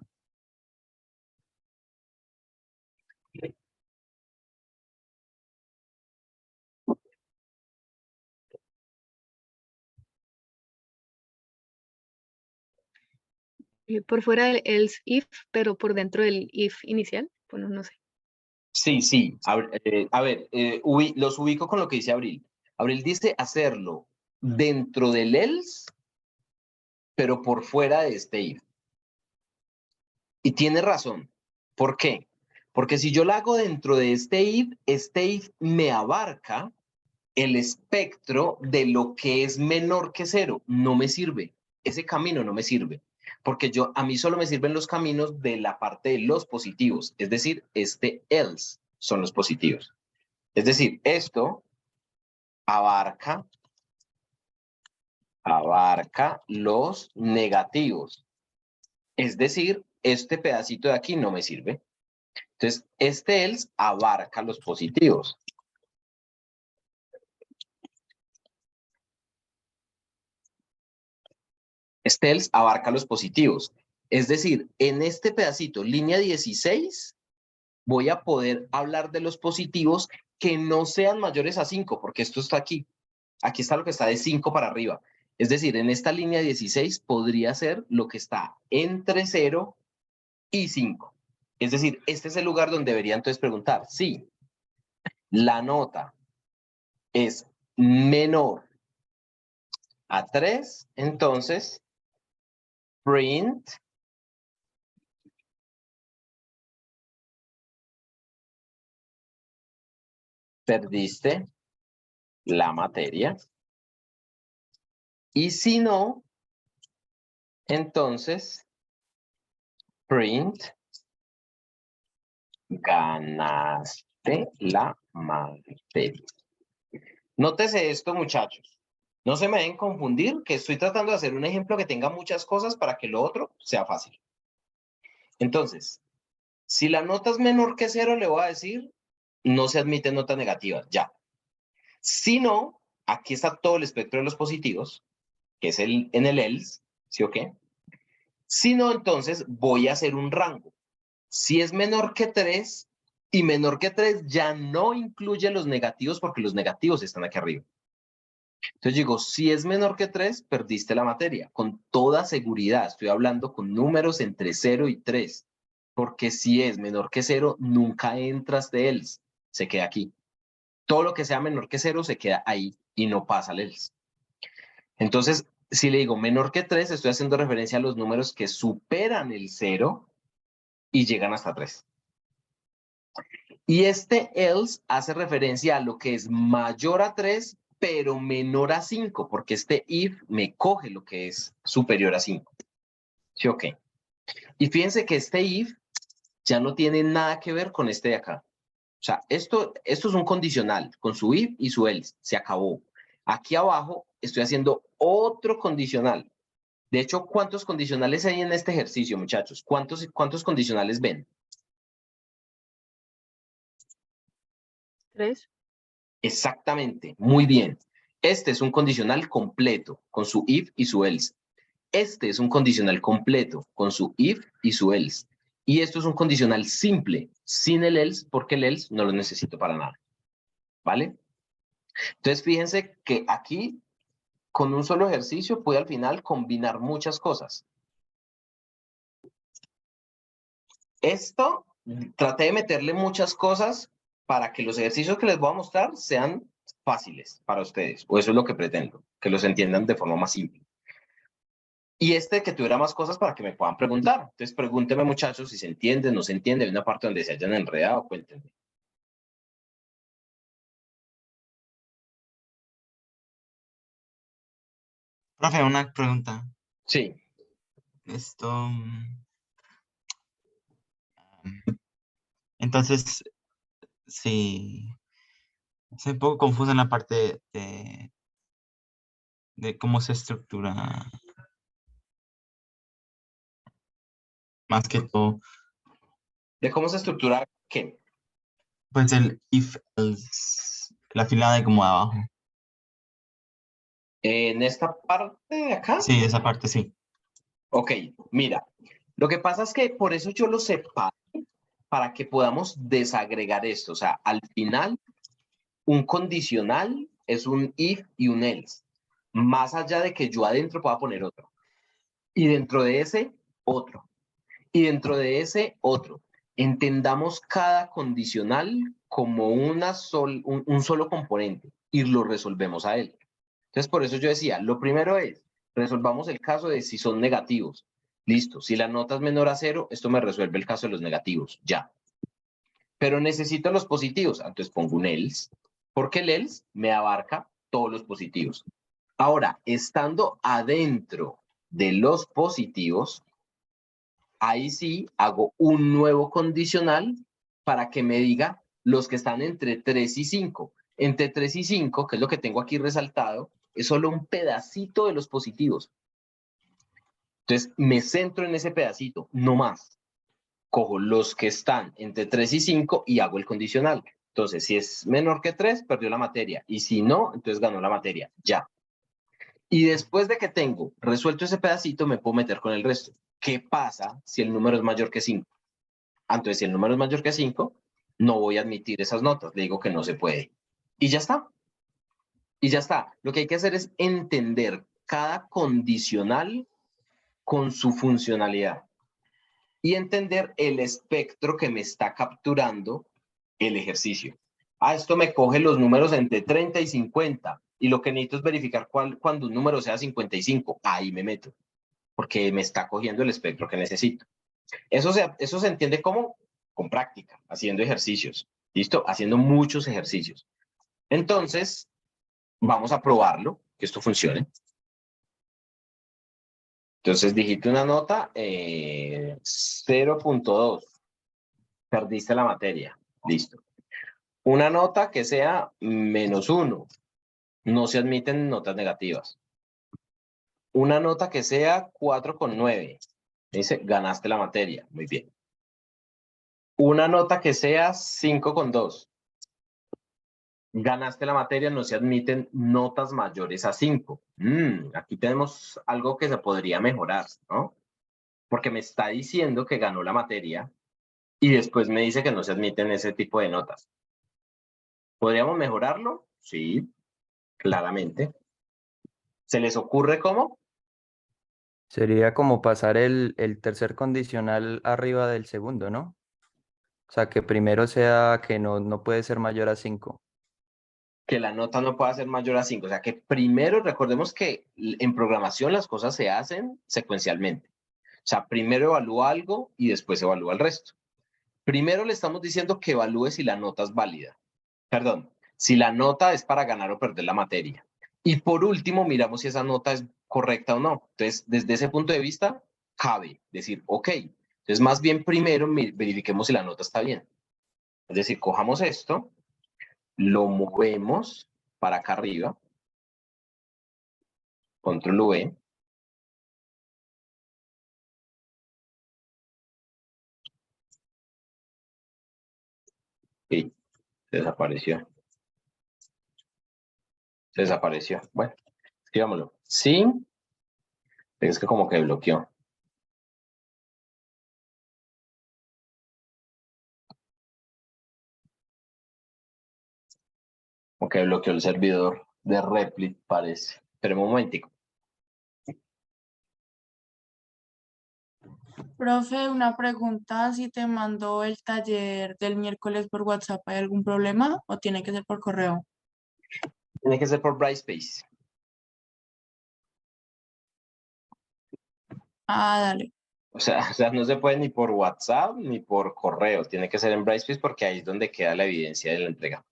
Speaker 5: Por fuera del else if, pero por dentro del if inicial. Bueno, no sé.
Speaker 1: Sí, sí. Los ubico con lo que dice Abril. Abril dice hacerlo dentro del else, pero por fuera de este if. Y tiene razón. ¿Por qué? Porque si yo la hago dentro de este if me abarca el espectro de lo que es menor que 0. No me sirve. Ese camino no me sirve. Porque a mí solo me sirven los caminos de la parte de los positivos. Es decir, este else son los positivos. Es decir, esto abarca los negativos. Es decir, este pedacito de aquí no me sirve. Entonces, este else abarca los positivos. Este else abarca los positivos. Es decir, en este pedacito, línea 16, voy a poder hablar de los positivos que no sean mayores a 5, porque esto está aquí. Aquí está lo que está de 5 para arriba. Es decir, en esta línea 16 podría ser lo que está entre 0 y 5. Es decir, este es el lugar donde debería entonces preguntar, si la nota es menor a 3, entonces print perdiste la materia. Y si no, entonces print ganaste la materia. Nótese esto, muchachos. No se me deben confundir que estoy tratando de hacer un ejemplo que tenga muchas cosas para que lo otro sea fácil. Entonces, si la nota es menor que 0, le voy a decir, no se admiten notas negativas, ya. Si no, aquí está todo el espectro de los positivos, que es en el else, ¿sí o qué? Si no, entonces voy a hacer un rango. Si es menor que 3 y menor que 3 ya no incluye los negativos porque los negativos están aquí arriba. Entonces digo, si es menor que 3, perdiste la materia. Con toda seguridad, estoy hablando con números entre 0 y 3. Porque si es menor que 0, nunca entras de else. Se queda aquí. Todo lo que sea menor que 0 se queda ahí y no pasa al else. Entonces, si le digo menor que 3, estoy haciendo referencia a los números que superan el 0 y llegan hasta 3. Y este else hace referencia a lo que es mayor a 3, pero menor a 5, porque este if me coge lo que es superior a 5. ¿Sí o qué? Y fíjense que este if ya no tiene nada que ver con este de acá. O sea, esto es un condicional con su if y su else. Se acabó. Aquí abajo estoy haciendo otro condicional. De hecho, ¿cuántos condicionales hay en este ejercicio, muchachos? ¿Cuántos condicionales ven?
Speaker 5: 3.
Speaker 1: Exactamente, muy bien. Este es un condicional completo con su if y su else. Este es un condicional completo con su if y su else. Y esto es un condicional simple, sin el else, porque el else no lo necesito para nada. ¿Vale? Entonces, fíjense que aquí, con un solo ejercicio, puede al final combinar muchas cosas. Esto, traté de meterle muchas cosas para que los ejercicios que les voy a mostrar sean fáciles para ustedes, o eso es lo que pretendo, que los entiendan de forma más simple. Y que tuviera más cosas para que me puedan preguntar. Entonces, pregúntenme, muchachos, si se entiende, no se entiende, hay una parte donde se hayan enredado, cuéntenme.
Speaker 2: Profe, una pregunta.
Speaker 1: Sí.
Speaker 2: Esto. Entonces, sí. Estoy un poco confuso en la parte de cómo se estructura más que todo.
Speaker 1: ¿De cómo se estructura qué?
Speaker 2: Pues el if else, la fila de como de abajo.
Speaker 1: En esta parte de acá.
Speaker 2: Sí, esa parte sí.
Speaker 1: Ok, mira, lo que pasa es que por eso yo lo separé para que podamos desagregar esto. O sea, al final, un condicional es un if y un else. Más allá de que yo adentro pueda poner otro. Y dentro de ese, otro. Y dentro de ese, otro. Entendamos cada condicional como un solo componente y lo resolvemos a él. Entonces, por eso yo decía, lo primero es, resolvamos el caso de si son negativos. Listo, si la nota es menor a 0, esto me resuelve el caso de los negativos, ya. Pero necesito los positivos, entonces pongo un else, porque el else me abarca todos los positivos. Ahora, estando adentro de los positivos, ahí sí hago un nuevo condicional para que me diga los que están entre 3 y 5. Entre 3 y 5, que es lo que tengo aquí resaltado, es solo un pedacito de los positivos. Entonces, me centro en ese pedacito, no más. Cojo los que están entre 3 y 5 y hago el condicional. Entonces, si es menor que 3, perdió la materia. Y si no, entonces ganó la materia. Ya. Y después de que tengo resuelto ese pedacito, me puedo meter con el resto. ¿Qué pasa si el número es mayor que 5? Entonces, si el número es mayor que 5, no voy a admitir esas notas. Le digo que no se puede. Y ya está. Y ya está. Lo que hay que hacer es entender cada condicional con su funcionalidad y entender el espectro que me está capturando el ejercicio. Esto me coge los números entre 30 y 50 y lo que necesito es verificar cuando un número sea 55. Ahí me meto, porque me está cogiendo el espectro que necesito. Eso se entiende como con práctica, haciendo ejercicios. ¿Listo? Haciendo muchos ejercicios. Entonces, vamos a probarlo, que esto funcione. Entonces, digite una nota 0.2. Perdiste la materia. Listo. Una nota que sea -1. No se admiten notas negativas. Una nota que sea 4,9. Dice, ganaste la materia. Muy bien. Una nota que sea 5,2. Ganaste la materia, no se admiten notas mayores a 5. Aquí tenemos algo que se podría mejorar, ¿no? Porque me está diciendo que ganó la materia y después me dice que no se admiten ese tipo de notas. ¿Podríamos mejorarlo? Sí, claramente. ¿Se les ocurre cómo?
Speaker 11: Sería como pasar el tercer condicional arriba del segundo, ¿no? O sea, que primero sea que no puede ser mayor a 5.
Speaker 1: Que la nota no pueda ser mayor a 5. O sea, que primero recordemos que en programación las cosas se hacen secuencialmente. O sea, primero evalúa algo y después evalúa el resto. Primero le estamos diciendo que evalúe si la nota es válida. Perdón, si la nota es para ganar o perder la materia. Y por último, miramos si esa nota es correcta o no. Entonces, desde ese punto de vista, cabe decir, ok. Entonces, más bien primero verifiquemos si la nota está bien. Es decir, cojamos esto, lo movemos para acá arriba, control V, y desapareció. Desapareció. Bueno, escribámoslo. Sí, es que como que bloqueó. Como que bloqueó el servidor de Replit, parece. Pero un momentico.
Speaker 3: Profe, una pregunta, si te mandó el taller del miércoles por WhatsApp, ¿hay algún problema o tiene que ser por correo?
Speaker 1: Tiene que ser por Brightspace.
Speaker 3: Dale.
Speaker 1: O sea, no se puede ni por WhatsApp ni por correo. Tiene que ser en Brightspace porque ahí es donde queda la evidencia de la entrega.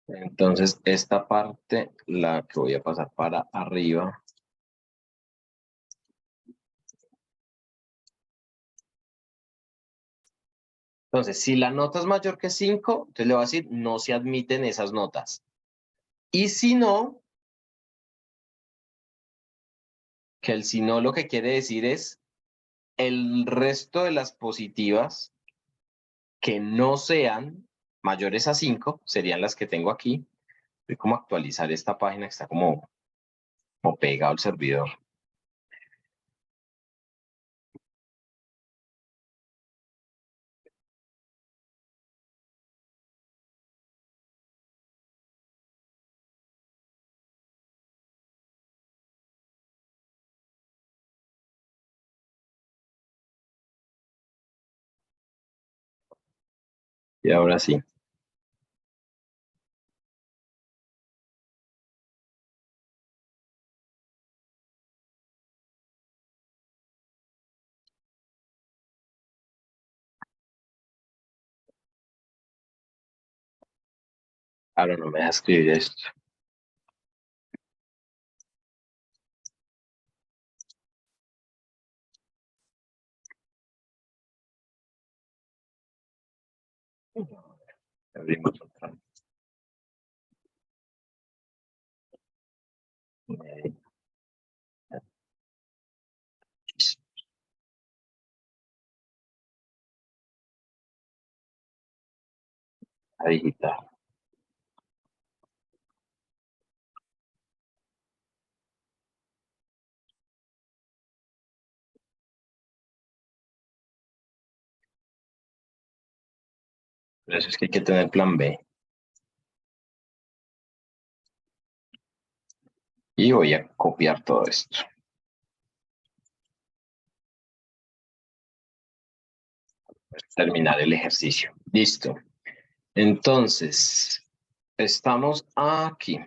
Speaker 1: Entonces, esta parte la que voy a pasar para arriba. Entonces, si la nota es mayor que 5, entonces le voy a decir, no se admiten esas notas. Y si no, que el si no lo que quiere decir es el resto de las positivas que no sean mayores a 5 serían las que tengo aquí. Voy como a actualizar esta página que está como pegado al servidor. Y ahora sí. Ahora no me deja escribir esto. Abrimos otra. A digitar. Por eso es que hay que tener plan B. Y voy a copiar todo esto. Terminar el ejercicio. Listo. Entonces, estamos aquí.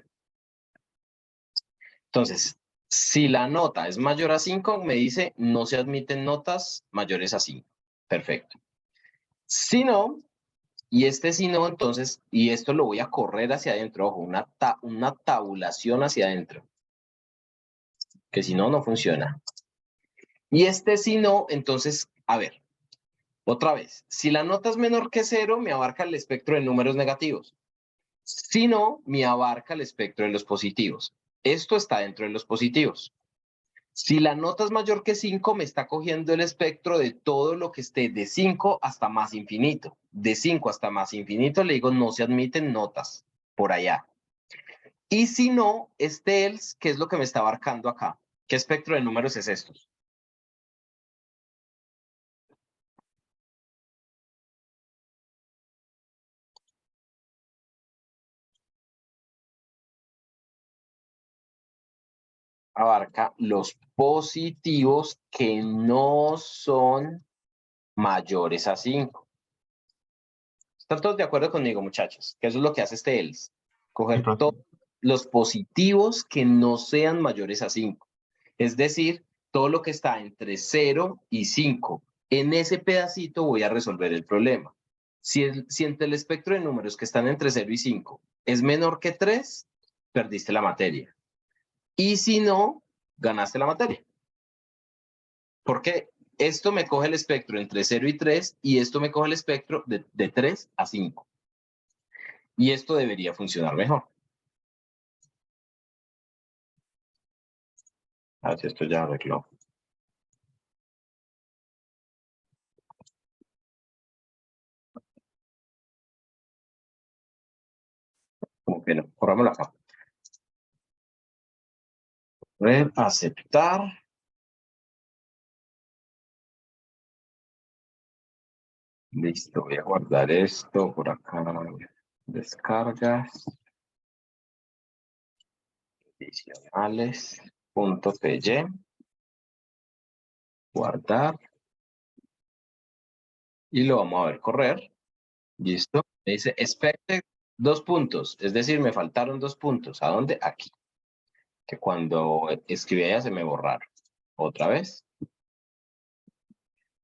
Speaker 1: Entonces, si la nota es mayor a 5, me dice no se admiten notas mayores a 5. Perfecto. Si no, y si no, entonces, y esto lo voy a correr hacia adentro, ojo, una tabulación hacia adentro. Que si no, no funciona. Y si no, entonces, a ver, otra vez, si la nota es menor que 0, me abarca el espectro de números negativos. Si no, me abarca el espectro de los positivos. Esto está dentro de los positivos. Si la nota es mayor que 5, me está cogiendo el espectro de todo lo que esté de 5 hasta más infinito. De 5 hasta más infinito le digo no se admiten notas por allá. Y si no, else, ¿qué es lo que me está abarcando acá? ¿Qué espectro de números es estos? Abarca los positivos que no son mayores a 5. ¿Están todos de acuerdo conmigo, muchachos? Que eso es lo que hace else. Coger todos los positivos que no sean mayores a 5. Es decir, todo lo que está entre 0 y 5. En ese pedacito voy a resolver el problema. Si entre el espectro de números que están entre 0 y 5 es menor que 3, perdiste la materia. Y si no, ganaste la materia. Porque esto me coge el espectro entre 0 y 3 y esto me coge el espectro de 3 a 5. Y esto debería funcionar mejor. A ver si esto ya arregló. Como que no, corrámoslo acá. Aceptar. Listo, voy a guardar esto por acá. Descargas. Adicionales. .py. Guardar. Y lo vamos a ver correr. Listo. Me dice expected 2 puntos. Es decir, me faltaron 2 puntos. ¿A dónde? Aquí. Que cuando escribí allá se me borraron. Otra vez.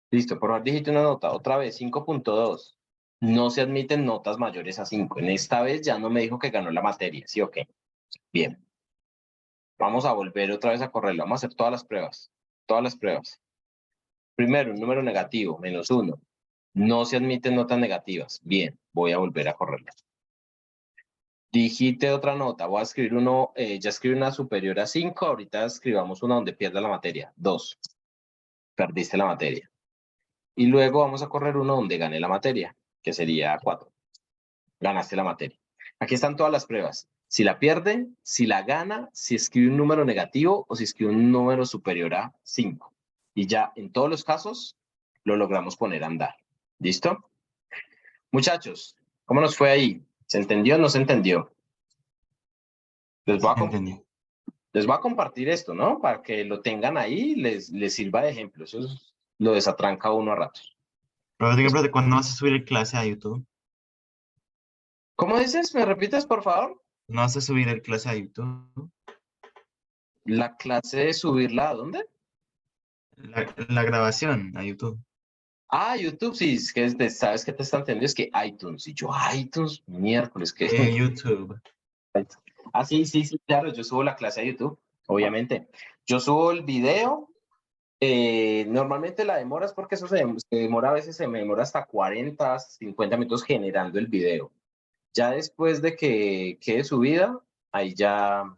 Speaker 1: Listo, por favor, digite una nota. Otra vez, 5.2. No se admiten notas mayores a 5. En esta vez ya no me dijo que ganó la materia. ¿Sí o qué? Bien. Vamos a volver otra vez a correrlo. Vamos a hacer todas las pruebas. Todas las pruebas. Primero, un número negativo, -1. No se admiten notas negativas. Bien, voy a volver a correrlo. digite otra nota. Voy a escribir uno, ya escribí una superior a 5, ahorita escribamos una donde pierda la materia. 2. Perdiste la materia. Y luego vamos a correr uno donde gane la materia, que sería 4. Ganaste la materia. Aquí están todas las pruebas. Si la pierde, si la gana, si escribe un número negativo o si escribe un número superior a 5. Y ya en todos los casos lo logramos poner a andar. ¿Listo? Muchachos, ¿cómo nos fue ahí? ¿Se entendió o no se entendió? Les voy a compartir esto, ¿no? Para que lo tengan ahí, les sirva de ejemplo. Eso lo desatranca uno a ratos.
Speaker 2: Pero ¿cuándo vas a subir el clase a YouTube?
Speaker 1: ¿Cómo dices? ¿Me repites, por favor?
Speaker 2: ¿No vas a subir el clase a YouTube?
Speaker 1: ¿La clase de subirla a dónde?
Speaker 2: La grabación a YouTube.
Speaker 1: Ah, YouTube, sí, es que sabes que te están entendiendo, es que iTunes. Y yo, iTunes, miércoles, que
Speaker 2: YouTube.
Speaker 1: Ah, sí, claro, yo subo la clase a YouTube, obviamente. Yo subo el video. Normalmente la demora es porque eso se demora, a veces se me demora hasta 40, 50 minutos generando el video. Ya después de que quede subida, ahí ya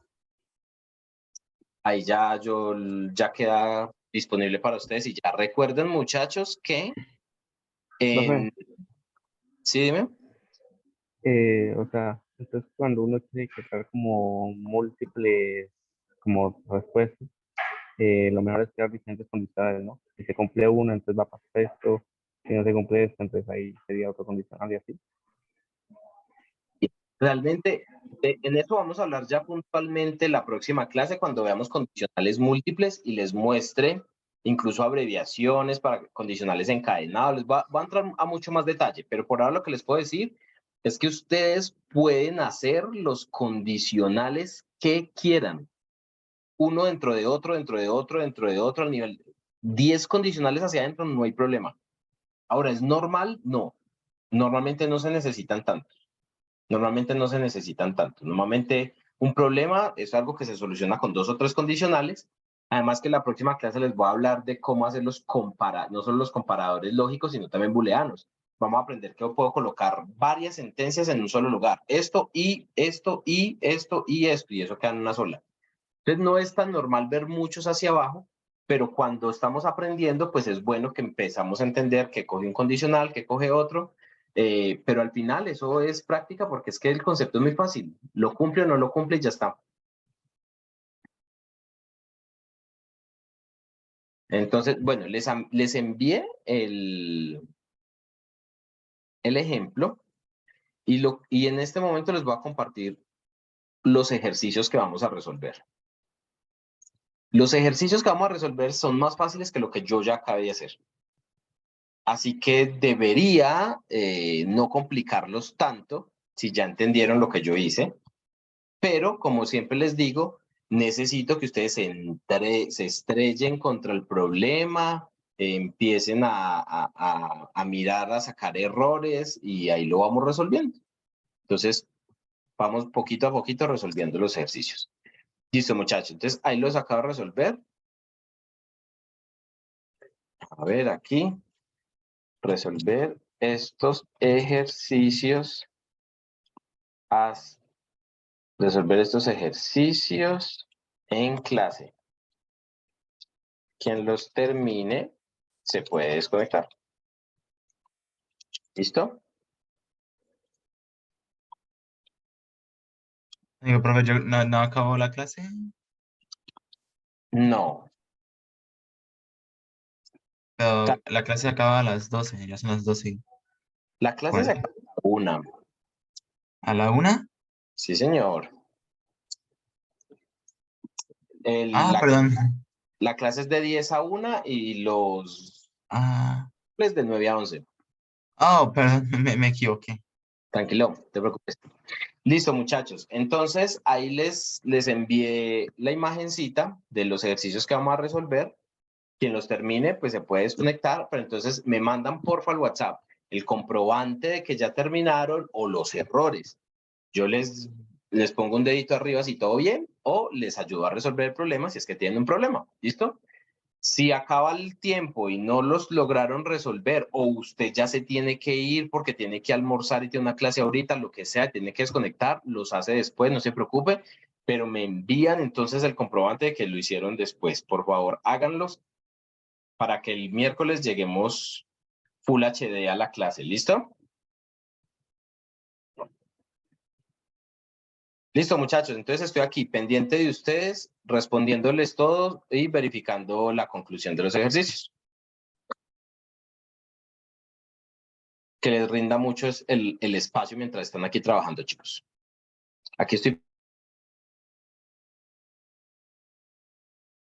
Speaker 1: ya queda disponible para ustedes. Y ya recuerden, muchachos, que
Speaker 4: Profe.
Speaker 1: Sí, dime.
Speaker 4: O sea, entonces cuando uno tiene que dar como múltiples como respuestas, lo mejor es crear diferentes condicionales, ¿no? Si se cumple una, entonces va a pasar esto. Si no se cumple esto, entonces ahí sería otro condicional y así.
Speaker 1: Realmente, en eso vamos a hablar ya puntualmente la próxima clase cuando veamos condicionales múltiples y les muestre incluso abreviaciones para condicionales encadenados. Les va a entrar a mucho más detalle, pero por ahora lo que les puedo decir es que ustedes pueden hacer los condicionales que quieran. Uno dentro de otro, dentro de otro, dentro de otro, al nivel 10 condicionales hacia adentro, no hay problema. Ahora, ¿es normal? No. Normalmente no se necesitan tanto. Normalmente un problema es algo que se soluciona con 2 o 3 condicionales. Además que en la próxima clase les voy a hablar de cómo hacer no solo los comparadores lógicos, sino también booleanos. Vamos a aprender que yo puedo colocar varias sentencias en un solo lugar. Esto y esto y esto y esto, y eso queda en una sola. Entonces no es tan normal ver muchos hacia abajo, pero cuando estamos aprendiendo, pues es bueno que empezamos a entender que coge un condicional, que coge otro, pero al final eso es práctica porque es que el concepto es muy fácil. Lo cumple o no lo cumple y ya está. Entonces, bueno, les envié el ejemplo y en este momento les voy a compartir los ejercicios que vamos a resolver. Los ejercicios que vamos a resolver son más fáciles que lo que yo ya acabé de hacer. Así que debería no complicarlos tanto si ya entendieron lo que yo hice. Pero, como siempre les digo, necesito que ustedes se estrellen contra el problema, empiecen a mirar, a sacar errores y ahí lo vamos resolviendo. Entonces, vamos poquito a poquito resolviendo los ejercicios. Listo, muchachos. Entonces, ahí los acabo de resolver. A ver, aquí. Resolver estos ejercicios. Resolver estos ejercicios en clase. Quien los termine se puede desconectar. ¿Listo?
Speaker 2: Digo, profe, yo no acabó la clase.
Speaker 1: No.
Speaker 2: Pero la clase acaba a las 12, ya son las 12.
Speaker 1: La clase se acaba a la 1.
Speaker 2: ¿A la 1?
Speaker 1: Sí, señor.
Speaker 2: Perdón.
Speaker 1: La clase es de 10 a 1 y los de 9 a 11.
Speaker 2: Perdón, me equivoqué.
Speaker 1: Tranquilo, no te preocupes. Listo, muchachos. Entonces, ahí les envié la imagencita de los ejercicios que vamos a resolver. Quien los termine, pues se puede desconectar, pero entonces me mandan porfa al WhatsApp el comprobante de que ya terminaron o los errores. Yo les pongo un dedito arriba si todo bien o les ayudo a resolver el problema si es que tienen un problema. ¿Listo? Si acaba el tiempo y no los lograron resolver, o usted ya se tiene que ir porque tiene que almorzar y tiene una clase ahorita, lo que sea, tiene que desconectar, los hace después, no se preocupe, pero me envían entonces el comprobante de que lo hicieron después. Por favor, háganlos para que el miércoles lleguemos Full HD a la clase. ¿Listo? Listo, muchachos. Entonces estoy aquí pendiente de ustedes, respondiéndoles todo y verificando la conclusión de los ejercicios. Que les rinda mucho el espacio mientras están aquí trabajando, chicos. Aquí estoy